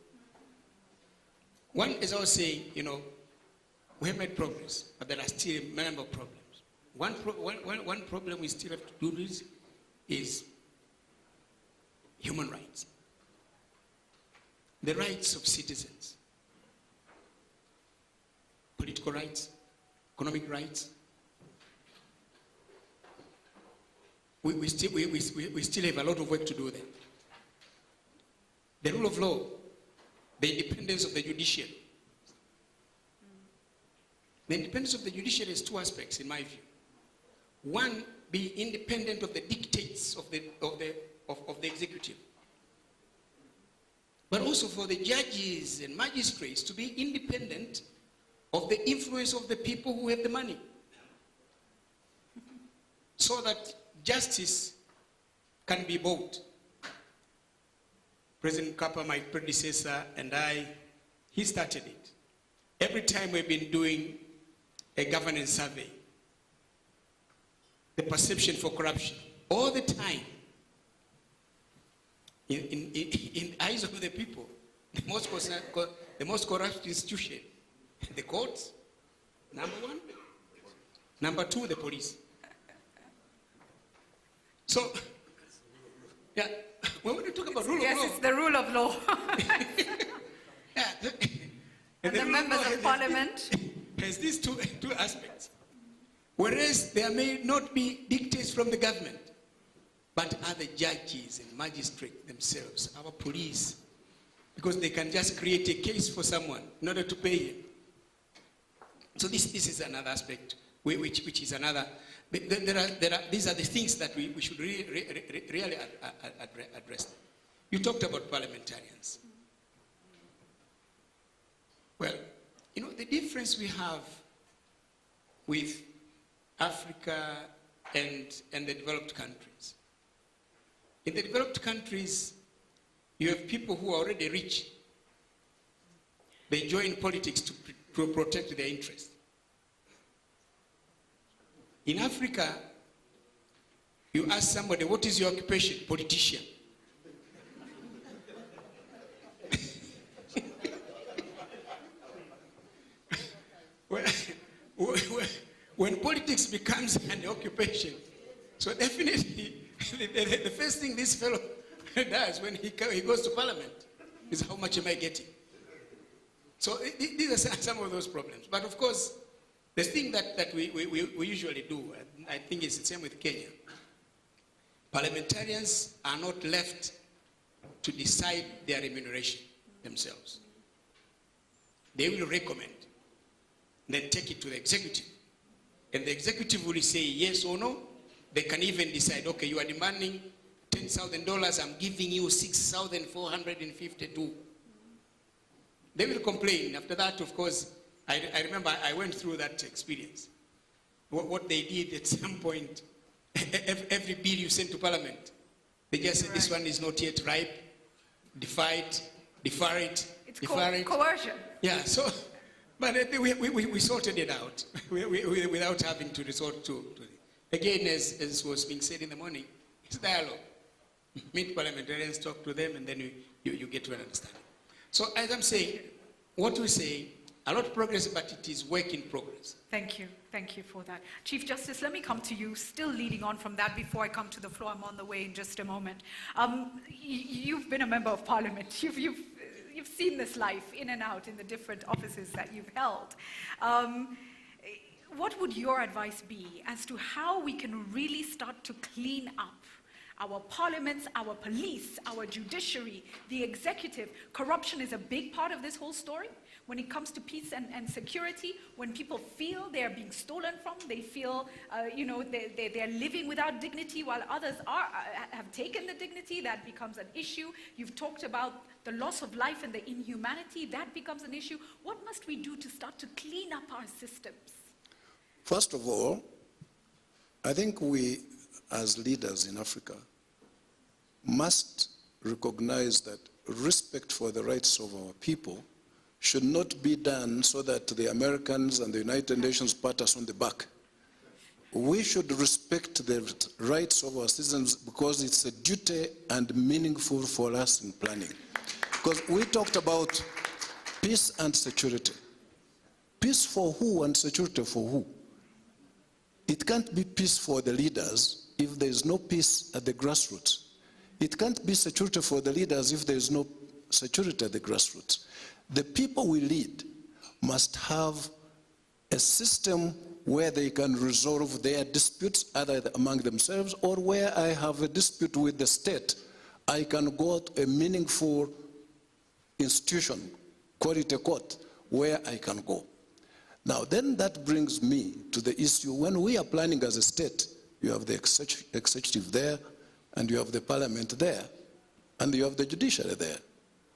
One, as I was saying, we have made progress, but there are still a number of problems. One problem we still have to do with is human rights. The rights of citizens. Political rights, economic rights. We still have a lot of work to do there. The rule of law, the independence of the judiciary. The independence of the judiciary has two aspects, in my view. One, be independent of the dictates of the executive. But also for the judges and magistrates to be independent of the influence of the people who have the money. So that justice can be bought. President Kappa, my predecessor, and he started it. Every time we've been doing a governance survey, the perception for corruption, all the time, in the eyes of the people, the most corrupt institution, the courts, number one. Number two, the police. So, yeah, when we talk about rule of law. Yes, it's the rule of law. Yeah, and the members of parliament. Has these two aspects. Whereas there may not be dictates from the government, but other judges and magistrates themselves, our police, because they can just create a case for someone in order to pay him. So this is another aspect, which is another. These are the things that we should really address. You talked about parliamentarians. Well, the difference we have with Africa and the developed countries. In the developed countries, you have people who are already rich. They join politics to protect their interests. In Africa, you ask somebody, what is your occupation? Politician. When politics becomes an occupation, so definitely the first thing this fellow does when he goes to parliament is, how much am I getting? So these are some of those problems. But of course, the thing that we usually do, I think it's the same with Kenya. Parliamentarians are not left to decide their remuneration themselves. They will recommend, then take it to the executive. And the executive will say yes or no. They can even decide, okay, you are demanding $10,000, I'm giving you $6,452. They will complain. After that, of course, I remember I went through that experience. What they did at some point, every bill you sent to Parliament, they just said, this one is not yet ripe, defer it. It's coercion. Yeah, so, but we sorted it out without having to resort to it. Again, as was being said in the morning, it's dialogue. Meet parliamentarians, talk to them, and then you get to an understanding. So as I'm saying, what we say, a lot of progress, but it is work in progress. Thank you for that. Chief Justice, let me come to you, still leading on from that before I come to the floor. I'm on the way in just a moment. You've been a member of parliament. You've seen this life in and out in the different offices that you've held. What would your advice be as to how we can really start to clean up our parliaments, our police, our judiciary, the executive? Corruption is a big part of this whole story. When it comes to peace and security, when people feel they're being stolen from, they feel, they're living without dignity while others have taken the dignity, that becomes an issue. You've talked about the loss of life and the inhumanity, that becomes an issue. What must we do to start to clean up our systems? First of all, I think we, as leaders in Africa, must recognize that respect for the rights of our people should not be done so that the Americans and the United Nations pat us on the back we should respect the rights of our citizens because it's a duty and meaningful for us in planning. Because we talked about peace and security. Peace for who and security for who? It can't be peace for the leaders if there is no peace at the grassroots. It can't be security for the leaders if there is no security at the grassroots. The people we lead must have a system where they can resolve their disputes either among themselves or where I have a dispute with the state, I can go to a meaningful institution, call it a court, where I can go. Now then that brings me to the issue when we are planning as a state, you have the executive there, and you have the parliament there, and you have the judiciary there.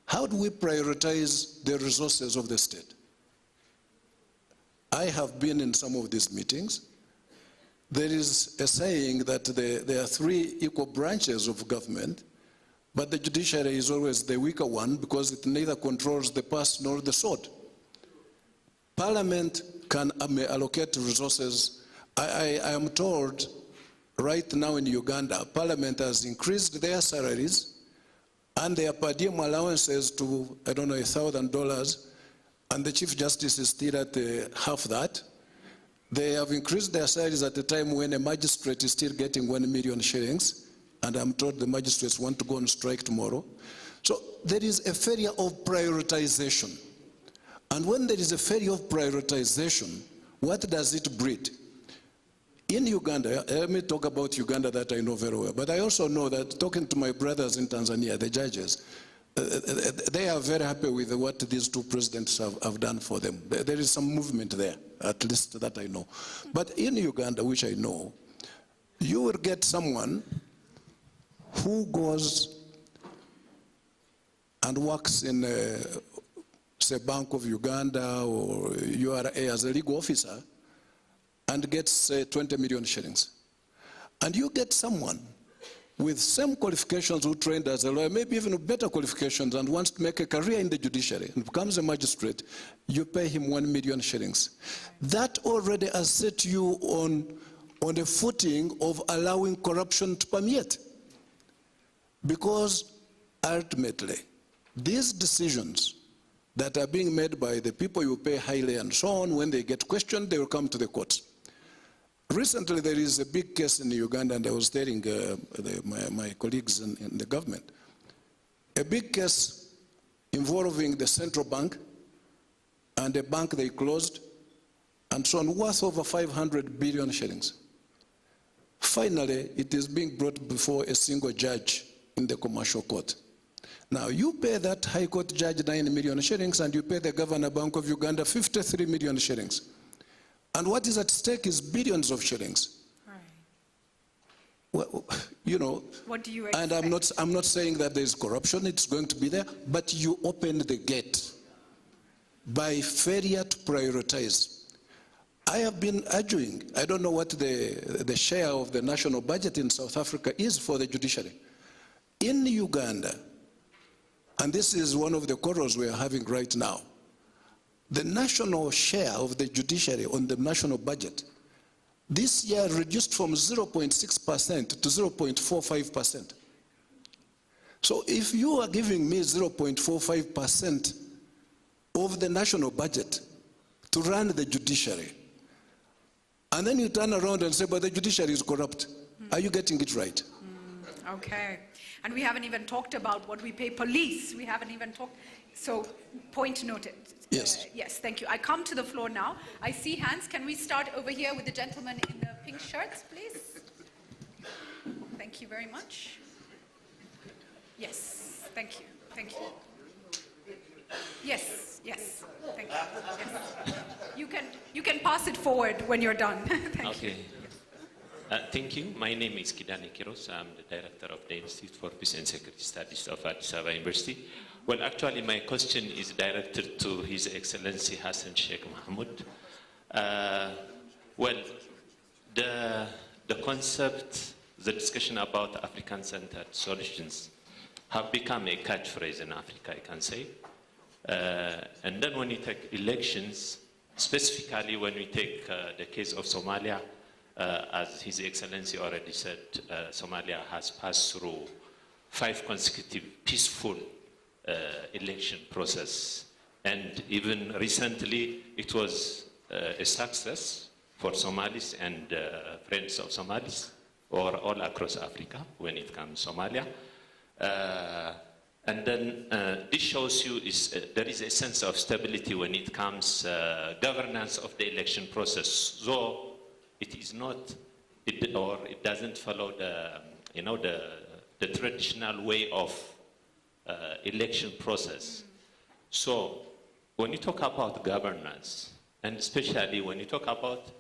How do we prioritize the resources of the state? I have been in some of these meetings. There is a saying that there are three equal branches of government, but the judiciary is always the weaker one because it neither controls the purse nor the sword. Parliament may allocate resources. I am told right now in Uganda, Parliament has increased their salaries and their per diem allowances to, I don't know, $1,000, and the Chief Justice is still at half that. They have increased their salaries at a time when a magistrate is still getting 1 million shillings, and I'm told the magistrates want to go on strike tomorrow. So there is a failure of prioritization. And when there is a failure of prioritization, what does it breed? In Uganda, let me talk about Uganda that I know very well, but I also know that talking to my brothers in Tanzania, the judges, they are very happy with what these two presidents have done for them. There is some movement there, at least that I know. But in Uganda, which I know, you will get someone who goes and works in, say, Bank of Uganda or URA as a legal officer and gets, say, 20 million shillings. And you get someone with same qualifications who trained as a lawyer, maybe even better qualifications, and wants to make a career in the judiciary and becomes a magistrate, you pay him 1 million shillings. That already has set you on a footing of allowing corruption to permeate. Because ultimately, these decisions that are being made by the people you pay highly and so on, when they get questioned, they will come to the courts. Recently, there is a big case in Uganda, and I was telling my colleagues in the government, a big case involving the central bank and a bank they closed, and so on, worth over 500 billion shillings. Finally, it is being brought before a single judge in the commercial court. Now, you pay that High Court judge 9 million shillings, and you pay the Governor Bank of Uganda 53 million shillings. And what is at stake is billions of shillings. Right. Well, you know, what do you expect? And I'm not saying that there is corruption, it's going to be there, but you open the gate by failure to prioritize. I have been arguing, I don't know what the share of the national budget in South Africa is for the judiciary. In Uganda, and this is one of the quarrels we are having right now, the national share of the judiciary on the national budget this year reduced from 0.6% to 0.45%. So if you are giving me 0.45% of the national budget to run the judiciary, and then you turn around and say, but the judiciary is corrupt, are you getting it right? Okay. And we haven't even talked about what we pay police. We haven't even talked. So, point noted. Yes. Yes, thank you. I come to the floor now. I see hands. Can we start over here with the gentleman in the pink shirts, please? Thank you very much. Yes, thank you. Thank you. Yes, yes. Thank you. Yes. You can pass it forward when you're done. Thank you. Thank you. My name is Kidani Kiros. I'm the director of the Institute for Peace and Security Studies of Addis Ababa University. Well, actually, my question is directed to His Excellency Hassan Sheikh Mohamud. Well, the concept, the discussion about African-centered solutions have become a catchphrase in Africa, I can say. And then when you take elections, specifically when we take the case of Somalia, as His Excellency already said, Somalia has passed through 5 consecutive peaceful election process. And even recently, it was a success for Somalis and friends of Somalis, or all across Africa when it comes to Somalia. And then this shows you there is a sense of stability when it comes governance of the election process. Though it is not, it doesn't follow the traditional way of election process. So when you talk about governance, and especially when you talk about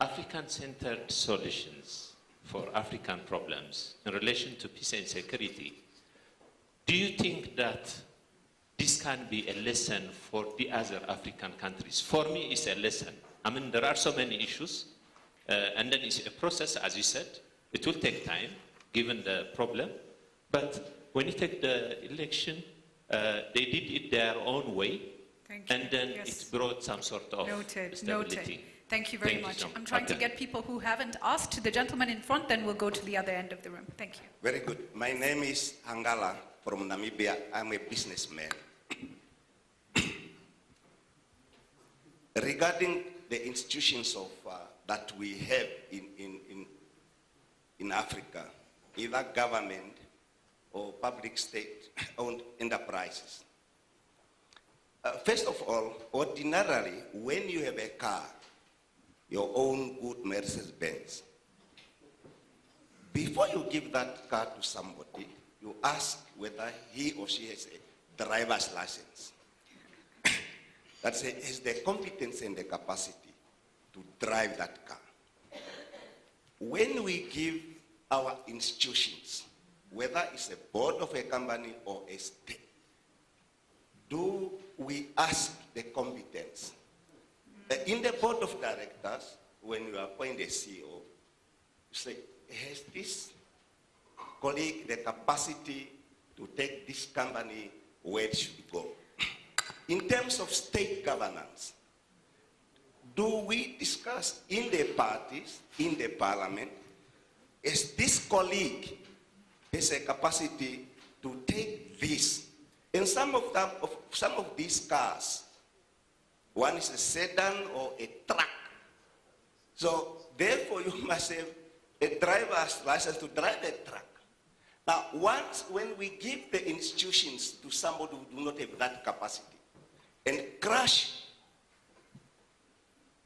African-centered solutions for African problems in relation to peace and security, do you think that this can be a lesson for the other African countries? For me, it's a lesson. I mean, there are so many issues, and then it's a process, as you said. It will take time, given the problem. But when you take the election, they did it their own way, and then it brought some sort of stability. Noted. Thank you very much. I'm trying to get people who haven't asked to the gentleman in front, then we'll go to the other end of the room. Thank you. Very good. My name is Hangala from Namibia. I'm a businessman. Regarding the institutions of, that we have in Africa, either government or public state-owned enterprises. First of all, ordinarily, when you have a car, your own good Mercedes-Benz, before you give that car to somebody, you ask whether he or she has a driver's license. That has the competence and the capacity to drive that car. When we give our institutions, whether it's a board of a company or a state, do we ask the competence? In the board of directors, when you appoint a CEO, you say, has this colleague the capacity to take this company where it should go? In terms of state governance, do we discuss in the parties, in the parliament, is this colleague has a capacity to take this? And some of these cars, one is a sedan or a truck. So therefore you must have a driver's license to drive a truck. Now when we give the institutions to somebody who do not have that capacity and crash,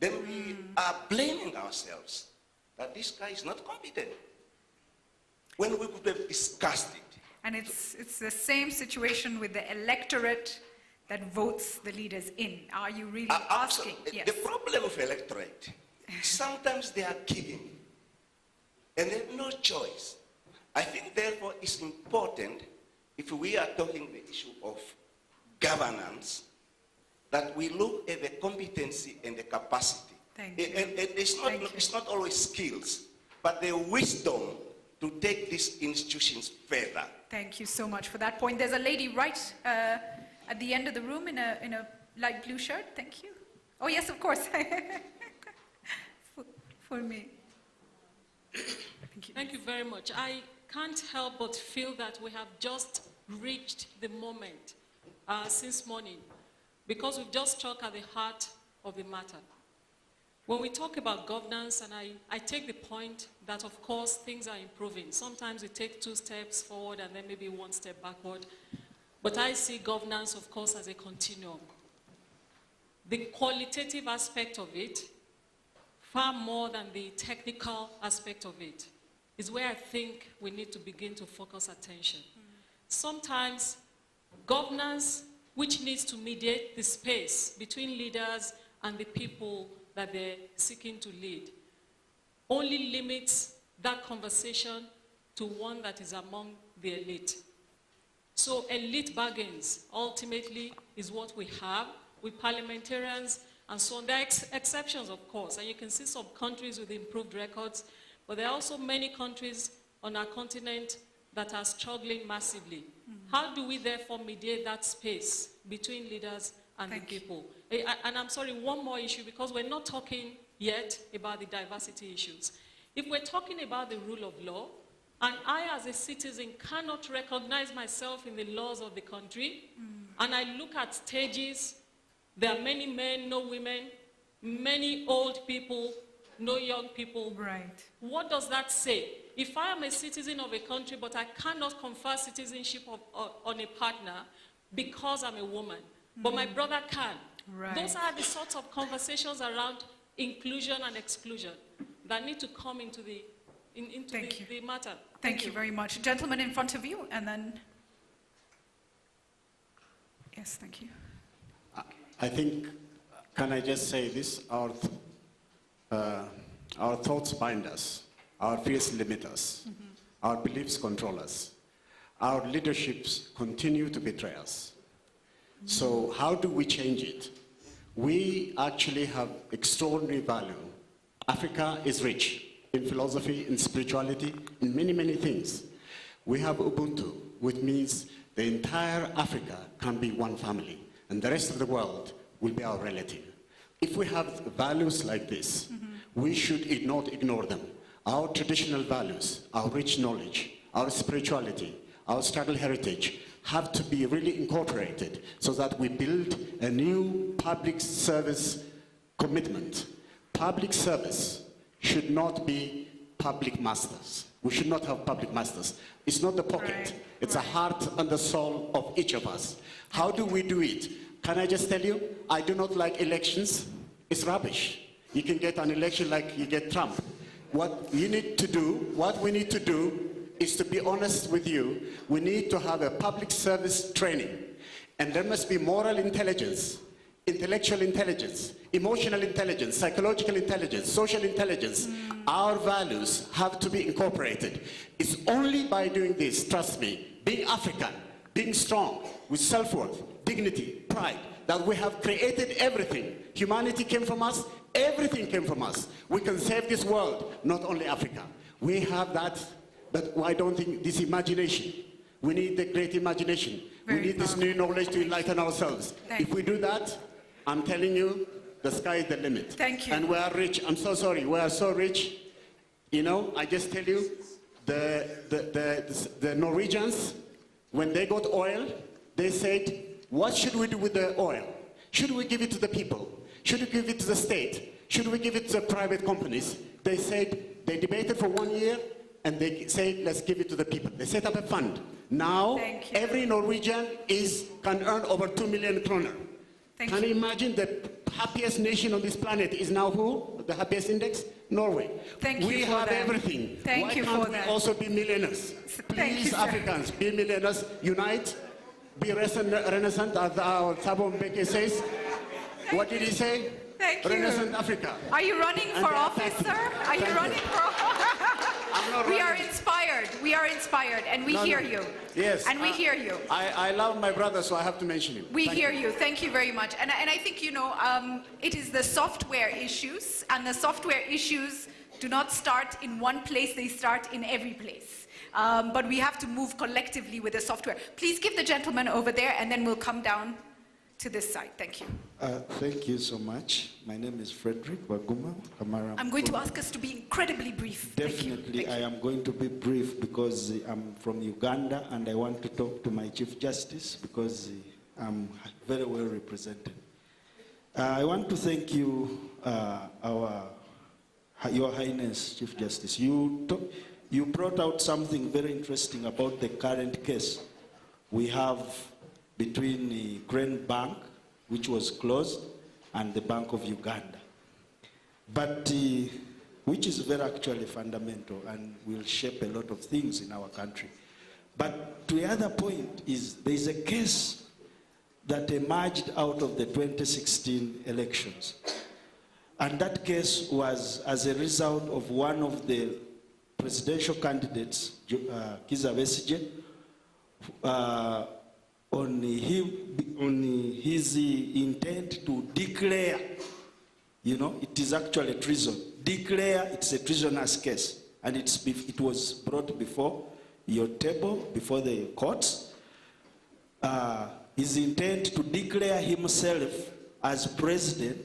then we are blaming ourselves that this guy is not competent, when we could have discussed it. And it's the same situation with the electorate that votes the leaders in. Are you really asking? Yes. The problem of electorate, sometimes they are giving, and they have no choice. I think therefore it's important, if we are talking the issue of governance, that we look at the competency and the capacity. Thank you. And it's not always skills, but the wisdom to take these institutions further. Thank you so much for that point. There's a lady right at the end of the room in a light blue shirt. Thank you. Oh yes, of course. for me. Thank you. Thank you very much. I can't help but feel that we have just reached the moment since morning, because we've just struck at the heart of the matter. When we talk about governance, and I take the point that, of course, things are improving. Sometimes we take 2 steps forward and then maybe 1 step backward. But I see governance, of course, as a continuum. The qualitative aspect of it, far more than the technical aspect of it, is where I think we need to begin to focus attention. Sometimes governance, which needs to mediate the space between leaders and the people that they're seeking to lead, only limits that conversation to one that is among the elite. So elite bargains ultimately is what we have with parliamentarians and so on. There are exceptions, of course, and you can see some countries with improved records, but there are also many countries on our continent that are struggling massively. How do we therefore mediate that space between leaders and the people? And I'm sorry, one more issue, because we're not talking yet about the diversity issues. if we're talking about the rule of law, and I as a citizen cannot recognize myself in the laws of the country, and I look at stages, there are many men, no women, many old people, no young people. Right. What does that say? If I am a citizen of a country, but I cannot confer citizenship on a partner because I'm a woman, but my brother can. Right. Those are the sorts of conversations around inclusion and exclusion that need to come into the matter. Thank you very much. Gentleman in front of you, and then... Yes, thank you. I think, can I just say this? Our thoughts bind us, our fears limit us, our beliefs control us, our leaderships continue to betray us. So how do we change it? We actually have extraordinary value. Africa is rich in philosophy, in spirituality, in many, many things. We have Ubuntu, which means the entire Africa can be one family, and the rest of the world will be our relative. If we have values like this, we should not ignore them. Our traditional values, our rich knowledge, our spirituality, our struggle heritage have to be really incorporated so that we build a new public service commitment. Public service should not be public masters. We should not have public masters. It's not the pocket. It's the heart and the soul of each of us. How do we do it? Can I just tell you, I do not like elections. It's rubbish. You can get an election like you get Trump. What we need to do is to be honest with you. We need to have a public service training. And there must be moral intelligence, intellectual intelligence, emotional intelligence, psychological intelligence, social intelligence. Our values have to be incorporated. It's only by doing this, trust me, being African, being strong, with self-worth, dignity, pride, that we have created everything. Humanity came from us, everything came from us. We can save this world, not only Africa. We have that, but why don't think this imagination? We need the great imagination. We need this new knowledge to enlighten ourselves. If we do that, I'm telling you, the sky is the limit. Thank you. And we are rich. I'm so sorry. We are so rich. You know, I just tell you, the Norwegians, when they got oil, they said, what should we do with the oil? Should we give it to the people? Should we give it to the state? Should we give it to the private companies? They said, they debated for 1 year, and they said, let's give it to the people. They set up a fund. Now, every Norwegian can earn over 2 million kroner. Can you imagine the happiest nation on this planet is now who? The happiest index? Norway. We have everything. Why can't we also be millionaires? Please, Africans, be millionaires, unite, be renaissance, as our Thabo Mbeki says. What did he say? Thank you. Renaissance Africa. Are you running for office, sir? Are you running for office? We are inspired. We are inspired, and we hear you. Yes. And we hear you. I love my brother, so I have to mention him. We hear you. Thank you very much. And I think, you know, it is the software issues, and the software issues do not start in one place, they start in every place. But we have to move collectively with the software. Please give the gentleman over there, and then we'll come down to this side. Thank you. Thank you so much. My name is Frederick Waguma. I'm going to ask us to be incredibly brief. Definitely, I am going to be brief because I'm from Uganda and I want to talk to my Chief Justice because I'm very well represented. I want to thank you, Your Highness, Chief Justice. You brought out something very interesting about the current case we have between the Grand Bank, which was closed, and the Bank of Uganda. But which is very actually fundamental and will shape a lot of things in our country. But to the other point is there is a case that emerged out of the 2016 elections. And that case was as a result of one of the presidential candidates, Kizza Besigye, on his intent to declare, you know, it is actually treason. Declare it's a treasonous case. And it was brought before your table, before the courts. His intent to declare himself as president,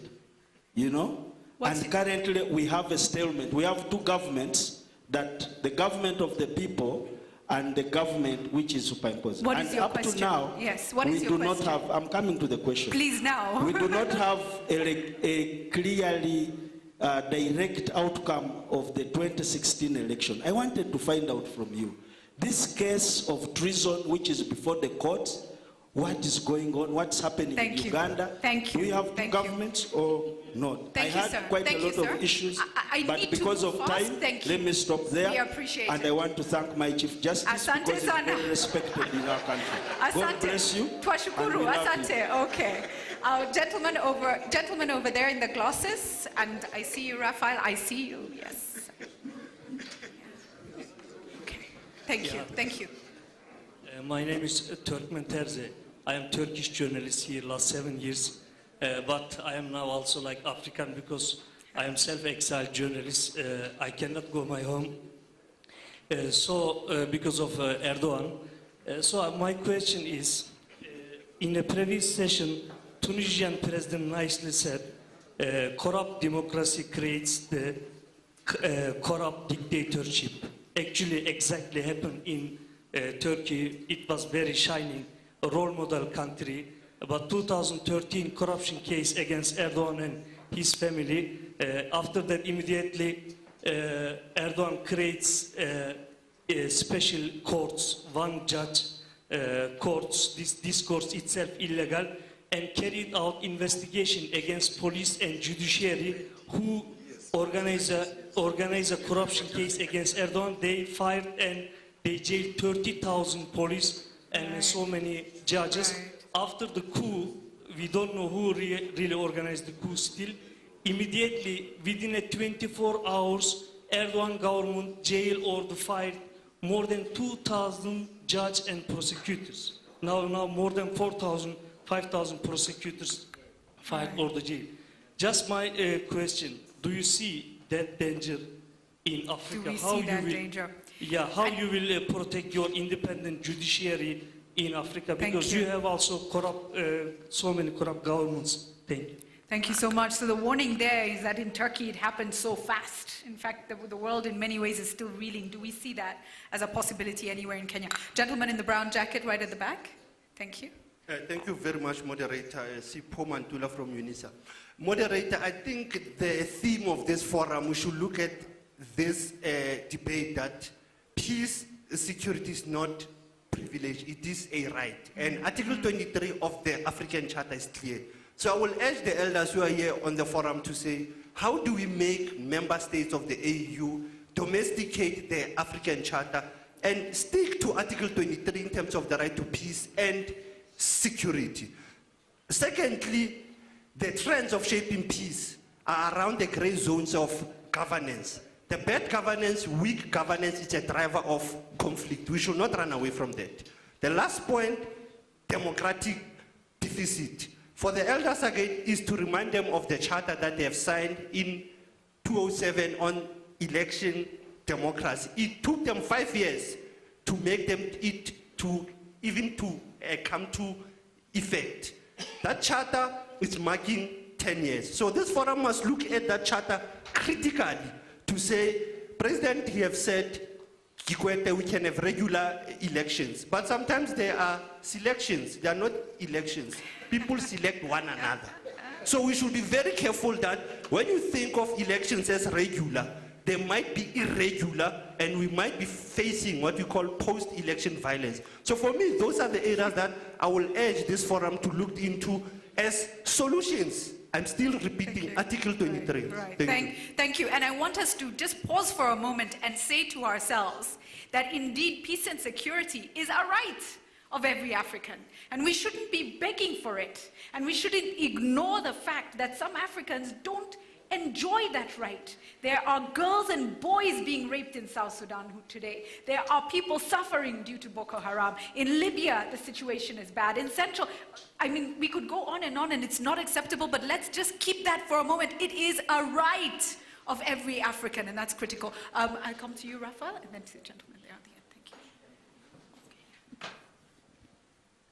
you know. And currently we have a stalemate. We have two governments, that the government of the people and the government which is superimposed. What and is your up question? to now, Yes, what we is your do not question? have, I'm coming to the question. Please now. We do not have a clearly direct outcome of the 2016 election. I wanted to find out from you, this case of treason which is before the courts, what is going on, what's happening in Uganda? Thank you. Do we have two governments or not? Thank I you, had sir. quite Thank a you, lot sir. of issues, I but need to because move of fast. time, Thank you. let me stop there. We appreciate and it. I want to thank my Chief Justice Asante because he's sana. very respected in our country. God Asante. bless you. and we Twashukuru. love you. Asante. Okay. Gentleman over there in the glasses, and I see you, Raphael. I see you. Yes. Okay. Thank you. Thank you. My name is Turkmen Terzi. I am Turkish journalist here last 7 years, but I am now also like African because I am self-exiled journalist. I cannot go my home. Because of Erdogan. My question is, in a previous session, Tunisian president nicely said, corrupt democracy creates the corrupt dictatorship. Actually, exactly happened in Turkey. It was very shining, a role model country. But 2013 corruption case against Erdogan and his family. After that, immediately Erdogan creates special courts, one judge courts. This court itself illegal, and carried out investigation against police and judiciary who organize a corruption case against Erdogan. They fired and they jailed 30,000 police and so many judges. After the coup, we don't know who really organized the coup still. Immediately, within 24 hours, Erdogan government jailed or fired more than 2,000 judges and prosecutors. Now more than 4,000, 5,000 prosecutors fired or the jail. Just my question, do you see that danger in Africa? Do we see that danger? Yeah, how you will protect your independent judiciary in Africa? Because you have also corrupt, so many corrupt governments. Thank you. Thank you so much. So the warning there is that in Turkey it happened so fast. In fact, the world in many ways is still reeling. Do we see that as a possibility anywhere in Kenya? Gentleman in the brown jacket right at the back. Thank you. Thank you very much, Moderator. Sipho Mantula from UNISA. Moderator, I think the theme of this forum, we should look at this debate that peace, security is not privilege, it is a right. And Article 23 of the African Charter is clear. So I will urge the elders who are here on the forum to say, how do we make member states of the AU domesticate the African Charter and stick to Article 23 in terms of the right to peace and security? Secondly, the trends of shaping peace are around the gray zones of governance. The bad governance, weak governance is a driver of conflict. We should not run away from that. The last point, democratic deficit. For the elders again is to remind them of the charter that they have signed in 2007 on election democracy. It took them 5 years to make them come to effect. That charter is marking 10 years. So this forum must look at that charter critically to say, President, you have said, Kikwete, we can have regular elections. But sometimes there are selections. They are not elections. People select one another. So we should be very careful that when you think of elections as regular, they might be irregular, and we might be facing what we call post-election violence. So for me, those are the areas that I will urge this forum to look into as solutions. I'm still repeating Article 23. Right. Thank Thank you. And I want us to just pause for a moment and say to ourselves that indeed peace and security is a right of every African. And we shouldn't be begging for it. And we shouldn't ignore the fact that some Africans don't enjoy that right. There are girls and boys being raped in South Sudan today. There are people suffering due to Boko Haram. In Libya, the situation is bad. In Central, I mean, we could go on, and it's not acceptable, but let's just keep that for a moment. It is a right of every African, and that's critical. I'll come to you, Raphael, and then to the gentleman there at the end. Thank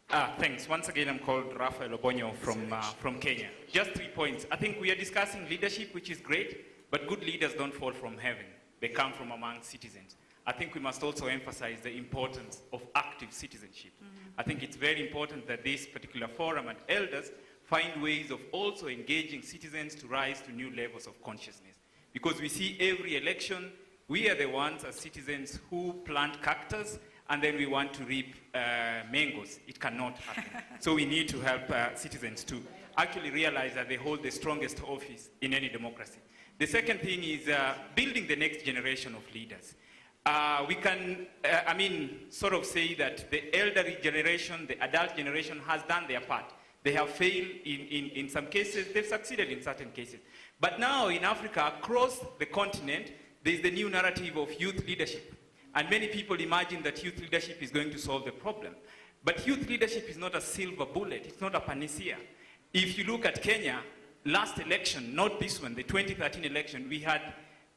you. Thanks. Once again, I'm called Rafael Obonyo from Kenya. Just 3 points. I think we are discussing leadership, which is great, but good leaders don't fall from heaven. They come from among citizens. I think we must also emphasize the importance of active citizenship. I think it's very important that this particular forum and elders find ways of also engaging citizens to rise to new levels of consciousness. Because we see every election, we are the ones as citizens who plant cactus and then we want to reap mangoes. It cannot happen. So we need to help citizens to actually realize that they hold the strongest office in any democracy. The second thing is building the next generation of leaders. We can, sort of say that the elderly generation, the adult generation has done their part. They have failed in some cases, they've succeeded in certain cases. But now in Africa, across the continent, there's the new narrative of youth leadership. And many people imagine that youth leadership is going to solve the problem. But youth leadership is not a silver bullet, it's not a panacea. If you look at Kenya, last election, not this one, the 2013 election, we had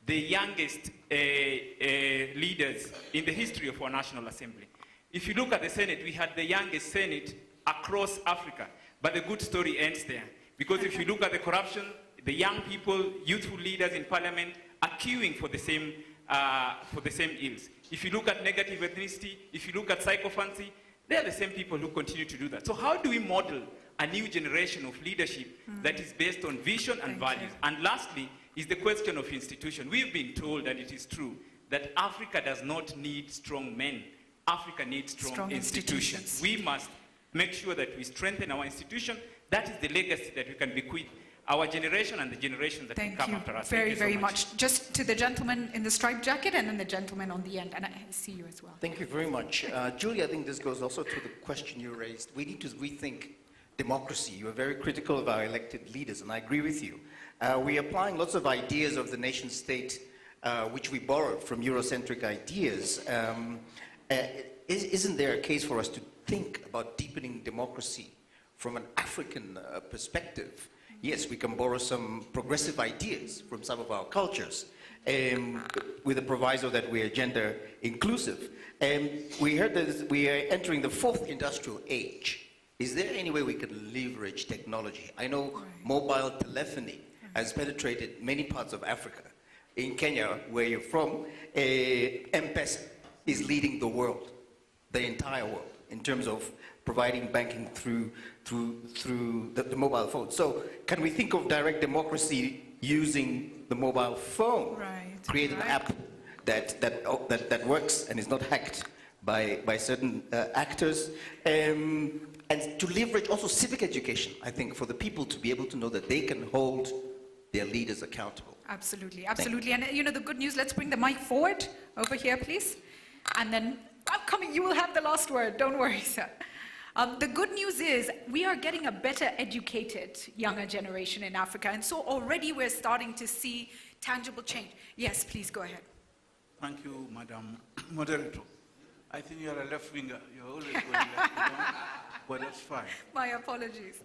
the youngest leaders in the history of our National Assembly. If you look at the Senate, we had the youngest Senate across Africa. But the good story ends there. Because if you look at the corruption, the young people, youthful leaders in parliament are queuing for the same ills. If you look at negative ethnicity, if you look at psychophancy, they are the same people who continue to do that. So how do we model a new generation of leadership that is based on vision and values? And lastly, is the question of institution. We've been told, and it is true, that Africa does not need strong men. Africa needs strong institutions. We must make sure that we strengthen our institution. That is the legacy that we can bequeath our generation and the generations that will come after us. Thank you very much. Just to the gentleman in the striped jacket and then the gentleman on the end. And I see you as well. Thank you very much. Julie, I think this goes also to the question you raised. We need to rethink democracy. You are very critical of our elected leaders, and I agree with you. We're applying lots of ideas of the nation state, which we borrowed from Eurocentric ideas. Isn't there a case for us to think about deepening democracy from an African perspective? Yes, we can borrow some progressive ideas from some of our cultures, with the proviso that we are gender inclusive. We heard that we are entering the 4th industrial age. Is there any way we can leverage technology? I know mobile telephony has penetrated many parts of Africa. In Kenya, where you're from, M-Pesa is leading the world, the entire world, in terms of providing banking through the mobile phone. So can we think of direct democracy using the mobile phone? Create an app that works and is not hacked by certain actors. And to leverage also civic education, I think, for the people to be able to know that they can hold their leaders accountable. Absolutely, absolutely. And you know the good news, let's bring the mic forward over here, please. And then I'm coming, you will have the last word, don't worry, sir. The good news is we are getting a better educated younger generation in Africa. And so already we're starting to see tangible change. Yes, please go ahead. Thank you, Madam Moderator. I think you're a left winger. You're always going left, but that's fine. My apologies.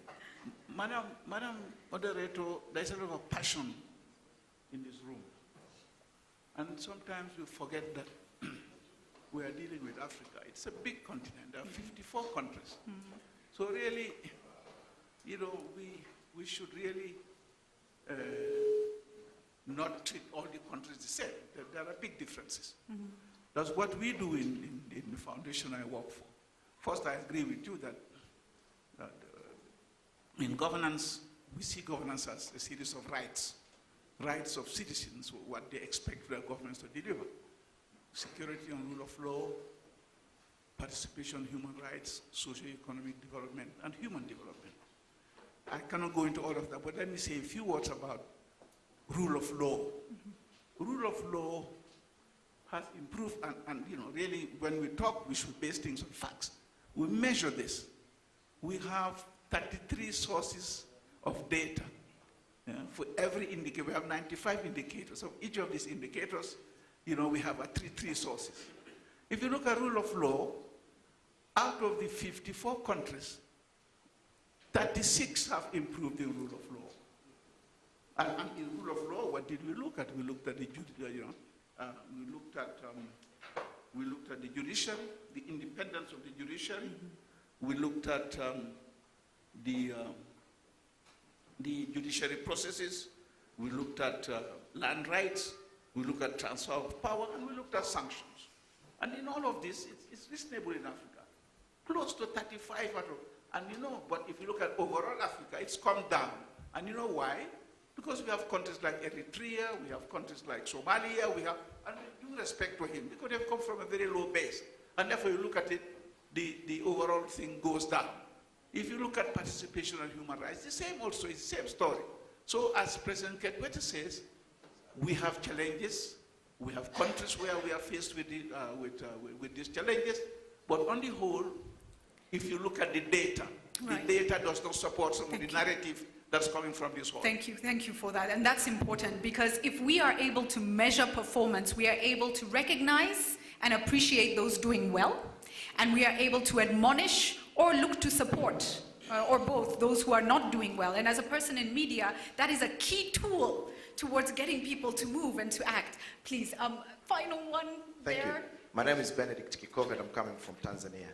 Madam Moderator, there's a lot of passion in this room. And sometimes we forget that we are dealing with Africa. It's a big continent. There are 54 countries. So really, you know, we should really not treat all the countries the same. There are big differences. That's what we do in the foundation I work for. First, I agree with you that in governance, we see governance as a series of rights of citizens, what they expect their governments to deliver. Security and rule of law, participation, human rights, socio-economic development, and human development. I cannot go into all of that, but let me say a few words about rule of law. Rule of law has improved, and you know, really, when we talk, we should base things on facts. We measure this. We have 33 sources of data. For every indicator, we have 95 indicators. Of each of these indicators, you know, we have 3 sources. If you look at rule of law, out of the 54 countries, 36 have improved the rule of law. And in rule of law, what did we look at? We looked at the we looked at the judiciary, the independence of the judiciary, We looked at the judiciary processes. We looked at land rights. We looked at transfer of power, and we looked at sanctions. And in all of this, it's reasonable in Africa. Close to 35 out of, and you know, but if you look at overall Africa, it's come down. And you know why? Because we have countries like Eritrea, we have countries like Somalia, we have, and we do respect to him, because they've come from a very low base. And therefore, you look at it, the overall thing goes down. If you look at participation and human rights, the same also, it's the same story. So as President Ketwete says, we have challenges. We have countries where we are faced with these challenges. But on the whole, if you look at the data, right, the data does not support some of the narrative that's coming from this hall. Thank you for that. And that's important, because if we are able to measure performance, we are able to recognize and appreciate those doing well, and we are able to admonish or look to support, or both, those who are not doing well. And as a person in media, that is a key tool towards getting people to move and to act. Please, final one there. Thank you. My name is Benedict Kikove, and I'm coming from Tanzania.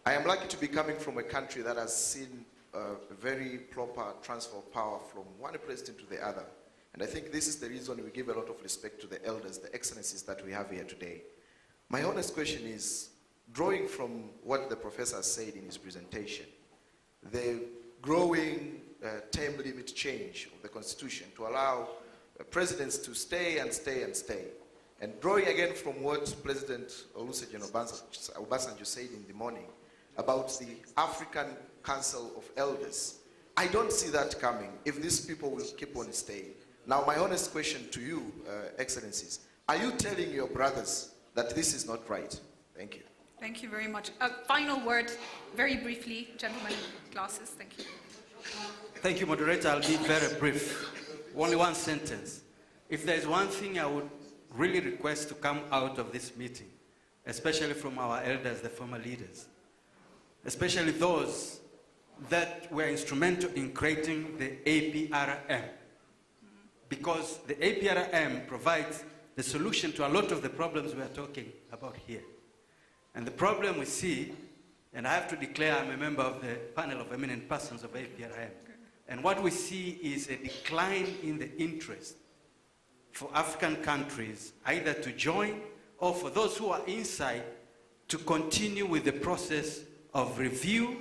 I am lucky to be coming from a country that has seen a very proper transfer of power from one president to the other. And I think this is the reason we give a lot of respect to the elders, the excellencies that we have here today. My honest question is, drawing from what the professor said in his presentation, the growing term limit change of the Constitution to allow presidents to stay and stay and stay, and drawing again from what President Olusegun Obasanjo said in the morning about the African Council of Elders, I don't see that coming if these people will keep on staying. Now, my honest question to you, excellencies, are you telling your brothers that this is not right? Thank you. Thank you very much. Final word, very briefly, gentlemen, glasses, thank you. Thank you, moderator. I'll be very brief. Only one sentence. If there is one thing I would really request to come out of this meeting, especially from our elders, the former leaders, especially those that were instrumental in creating the APRM, because the APRM provides the solution to a lot of the problems we are talking about here. And the problem we see, and I have to declare I'm a member of the panel of eminent persons of APRM, and what we see is a decline in the interest for African countries either to join or for those who are inside to continue with the process of review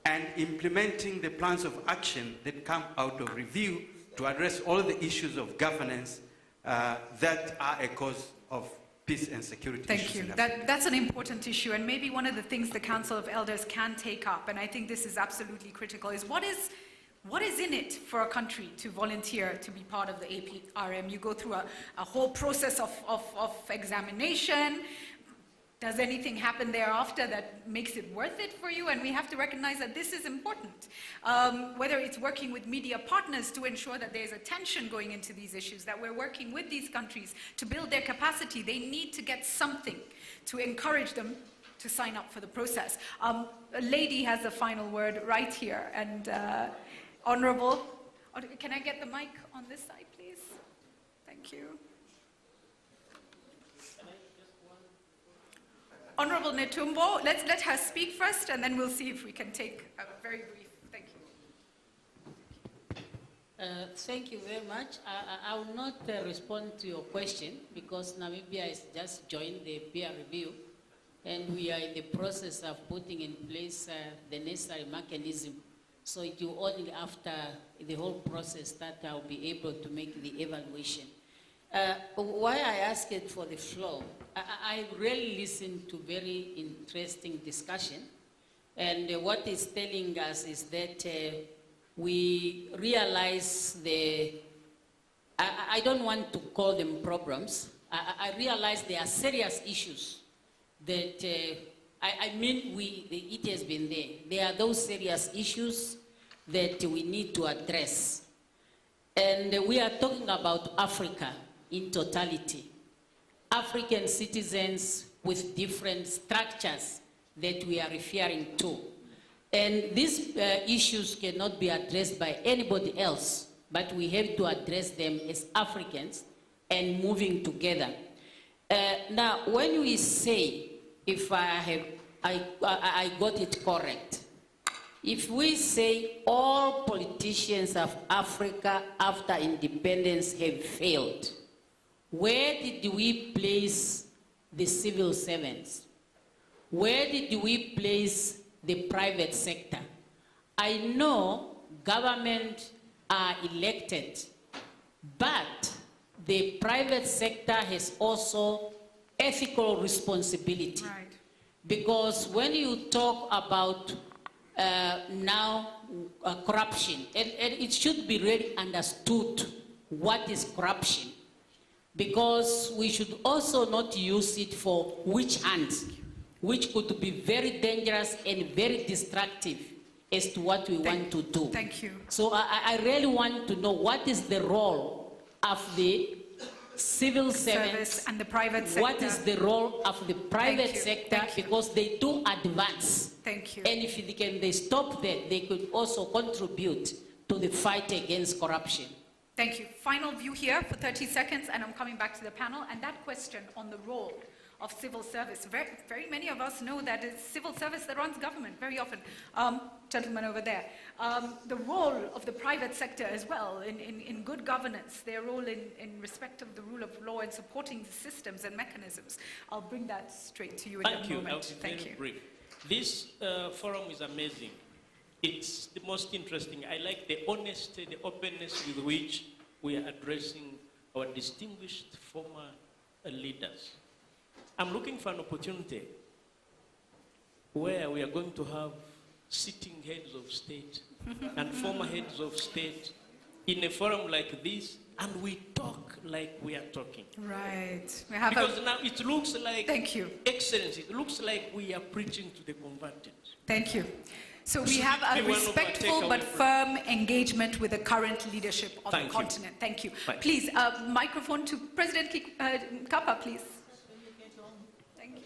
and implementing the plans of action that come out of review to address all the issues of governance that are a cause of peace and security Thank you. That's an important issue, and maybe one of the things the Council of Elders can take up, and I think this is absolutely critical, is what is in it for a country to volunteer to be part of the APRM? You go through a whole process of examination. Does anything happen thereafter that makes it worth it for you? And we have to recognize that this is important. Whether it's working with media partners to ensure that there's attention going into these issues, that we're working with these countries to build their capacity, they need to get something to encourage them to sign up for the process. A lady has the final word right here, and Honorable, can I get the mic on this side, please? Thank you. Honorable Netumbo, let's let her speak first, and then we'll see if we can take a very brief. Thank you. Thank you very much. I will not respond to your question because Namibia has just joined the peer review, and we are in the process of putting in place the necessary mechanism. So it will only after the whole process that I'll be able to make the evaluation. Why I asked for the floor, I really listened to very interesting discussion, and what it's telling us is that we realize I don't want to call them problems. I realize there are serious issues that, it has been there. There are those serious issues that we need to address. And we are talking about Africa in totality. African citizens with different structures that we are referring to. And these issues cannot be addressed by anybody else, but we have to address them as Africans and moving together. Now, when we say, if I have I got it correct. If we say all politicians of Africa after independence have failed, where did we place the civil servants? Where did we place the private sector? I know government are elected, but the private sector has also ethical responsibility. Right. Because when you talk about corruption, and it should be really understood what is corruption, because we should also not use it for witch hunts, which could be very dangerous and very destructive as to what we want to do. Thank you. So I really want to know what is the role of the civil servants and the private sector. What is the role of the private sector? Because they do advance. Thank you. And if they stop that, they could also contribute to the fight against corruption. Thank you. Final view here for 30 seconds, and I'm coming back to the panel. And that question on the role of civil service. Very many of us know that it's civil service that runs government very often. Gentleman over there. The role of the private sector as well in good governance, their role in respect of the rule of law and supporting the systems and mechanisms. I'll bring that straight to you in a moment. Thank you. Brief. This forum is amazing. It's the most interesting. I like the honesty, the openness with which we are addressing our distinguished former leaders. I'm looking for an opportunity where we are going to have sitting heads of state and former heads of state in a forum like this, and we talk like we are talking. Right. We have because now it looks like, thank you. Excellency, it looks like we are preaching to the converted. Thank you. So we have a respectful but firm engagement with the current leadership of the continent. Thank you. Please, microphone to President Mkapa, please. Thank you.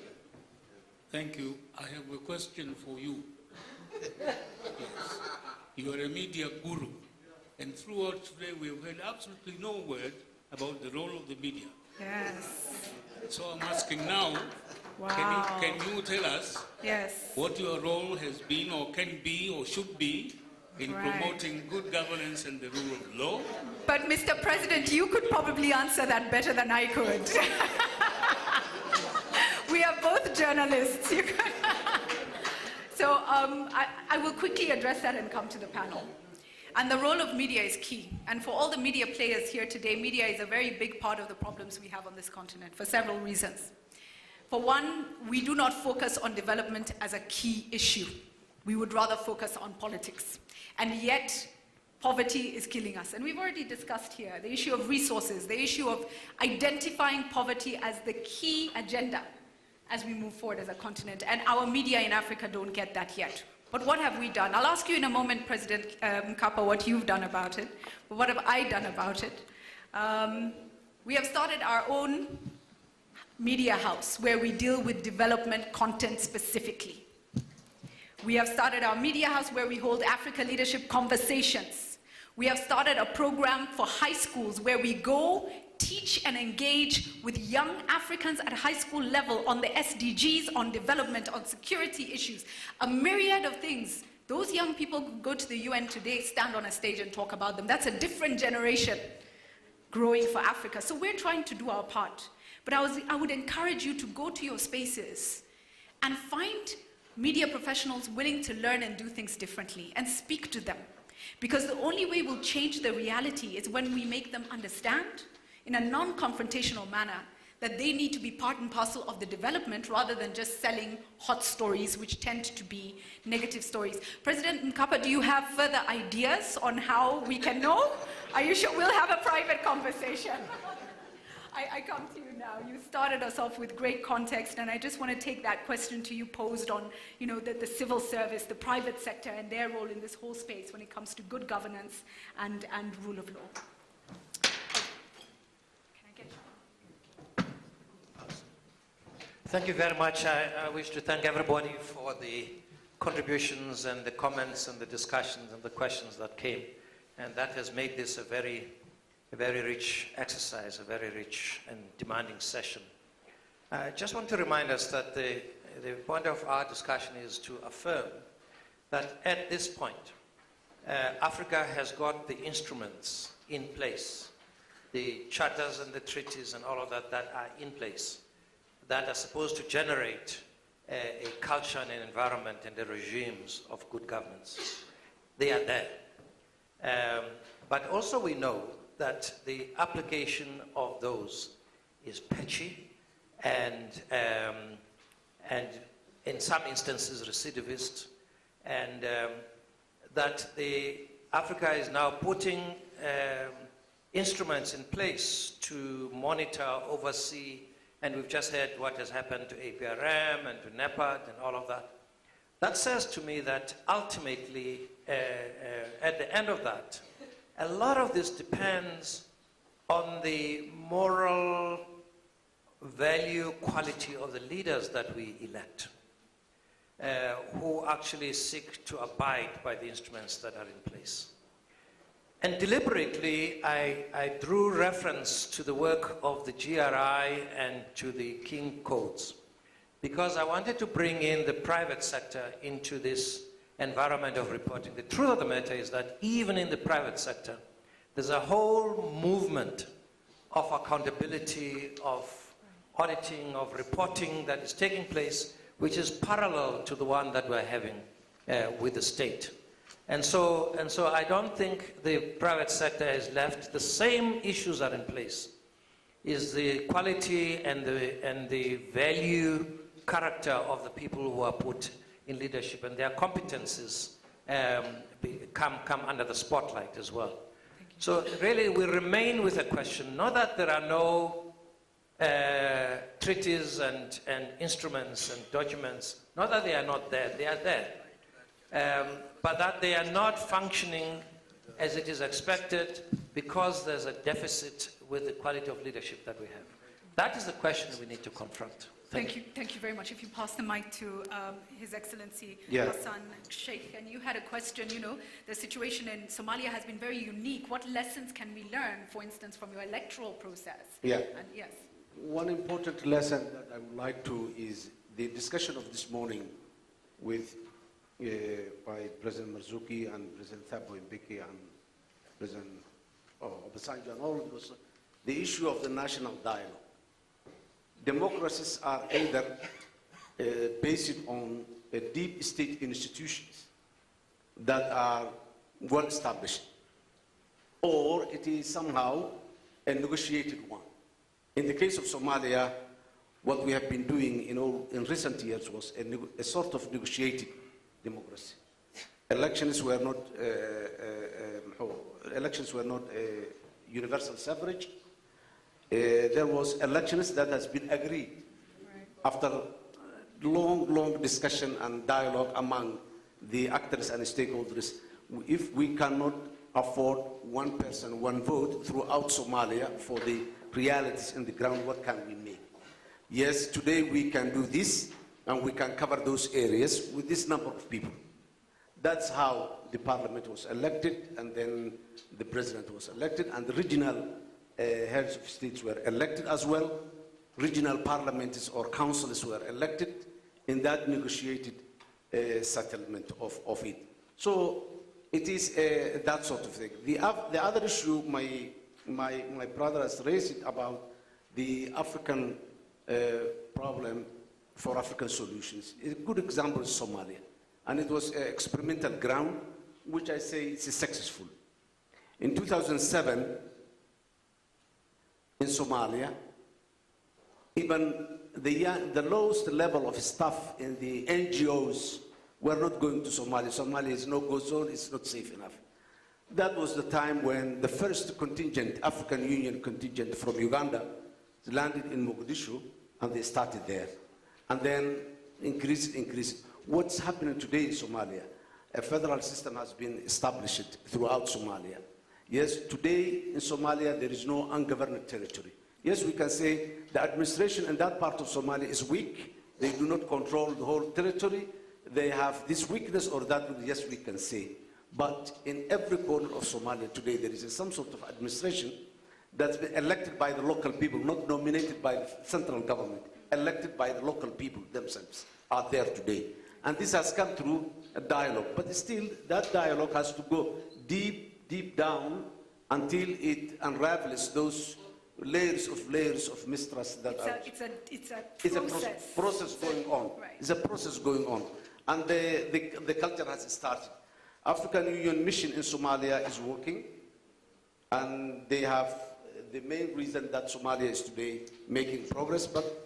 Thank you. I have a question for you. Yes. You are a media guru, and throughout today we have heard absolutely no word about the role of the media. Yes. So I'm asking now, can you tell us what your role has been or can be or should be in promoting good governance and the rule of law? But Mr. President, you could probably answer that better than I could. We are both journalists. So I will quickly address that and come to the panel. And the role of media is key. And for all the media players here today, media is a very big part of the problems we have on this continent for several reasons. For one, we do not focus on development as a key issue. We would rather focus on politics. And yet, poverty is killing us. And we've already discussed here the issue of resources, the issue of identifying poverty as the key agenda as we move forward as a continent. And our media in Africa don't get that yet. But what have we done? I'll ask you in a moment, President Mkapa, what you've done about it. But what have I done about it? We have started our own media house where we deal with development content specifically. We have started our media house where we hold Africa leadership conversations. We have started a program for high schools where we go teach and engage with young Africans at high school level on the SDGs, on development, on security issues, a myriad of things. Those young people go to the UN today, stand on a stage and talk about them. That's a different generation growing for Africa. So we're trying to do our part. But I would encourage you to go to your spaces and find media professionals willing to learn and do things differently and speak to them. Because the only way we'll change the reality is when we make them understand in a non-confrontational manner that they need to be part and parcel of the development rather than just selling hot stories, which tend to be negative stories. President Mkapa, do you have further ideas on how we can know? Are you sure we'll have a private conversation? I come to you now. You started us off with great context, and I just want to take that question to you posed on, the civil service, the private sector, and their role in this whole space when it comes to good governance and rule of law. Thank you very much. I wish to thank everybody for the contributions and the comments and the discussions and the questions that came. And that has made this a very rich exercise, a very rich and demanding session. I just want to remind us that the the point of our discussion is to affirm that at this point, Africa has got the instruments in place, the charters and the treaties and all of that that are in place, that are supposed to generate a culture and an environment and the regimes of good governance. They are there. But also we know that the application of those is patchy and in some instances recidivist, and that Africa is now putting instruments in place to monitor, oversee, and we've just heard what has happened to APRM and to NEPAD and all of that. That says to me that ultimately, at the end of that, a lot of this depends on the moral value, quality of the leaders that we elect, who actually seek to abide by the instruments that are in place. And deliberately, I drew reference to the work of the GRI and to the King Codes, because I wanted to bring in the private sector into this environment of reporting. The truth of the matter is that even in the private sector, there's a whole movement of accountability, of auditing, of reporting that is taking place, which is parallel to the one that we're having with the state. And so I don't think the private sector is left. The same issues are in place. Is the quality and the value character of the people who are put in leadership, and their competences come under the spotlight as well. So really we remain with a question, not that there are no treaties and instruments and documents, not that they are not there, they are there. But that they are not functioning as it is expected because there's a deficit with the quality of leadership that we have. That is the question we need to confront. Thank you very much. If you pass the mic to His Excellency Hassan Sheikh, and you had a question, you know, the situation in Somalia has been very unique. What lessons can we learn, for instance, from your electoral process? Yeah. And yes. One important lesson that I would like to is the discussion of this morning with by President Marzuki and President Thabo Mbeki and President Obasanjo and all of those, the issue of the national dialogue. Democracies are either based on deep state institutions that are well established, or it is somehow a negotiated one. In the case of Somalia, what we have been doing in recent years was a sort of negotiated democracy. Elections were not universal suffrage. There was elections that has been agreed after long discussion and dialogue among the actors and stakeholders. If we cannot afford one person, one vote throughout Somalia for the realities in the ground, what can we make? Yes, today we can do this, and we can cover those areas with this number of people. That's how the parliament was elected, and then the president was elected, and the regional heads of states were elected as well. Regional parliaments or councils were elected in that negotiated settlement of it. So it is that sort of thing. The other issue my brother has raised about the African problem for African solutions. A good example is Somalia. And it was an experimental ground, which I say is successful. In 2007, in Somalia, even the lowest level of staff in the NGOs were not going to Somalia. Somalia is no-go zone, it's not safe enough. That was the time when the first contingent, African Union contingent from Uganda, landed in Mogadishu, and they started there. And then increased. What's happening today in Somalia? A federal system has been established throughout Somalia. Yes, today in Somalia there is no ungoverned territory. Yes, we can say the administration in that part of Somalia is weak. They do not control the whole territory. They have this weakness or that, yes, we can say. But in every corner of Somalia today there is some sort of administration that's been elected by the local people, not nominated by the central government, elected by the local people themselves. are there today. And this has come through a dialogue. But still, that dialogue has to go deep, deep down until it unravels those layers of mistrust that it's a process going on. Right. It's a process going on. And the culture has started. African Union mission in Somalia is working, and they have the main reason that Somalia is today making progress, but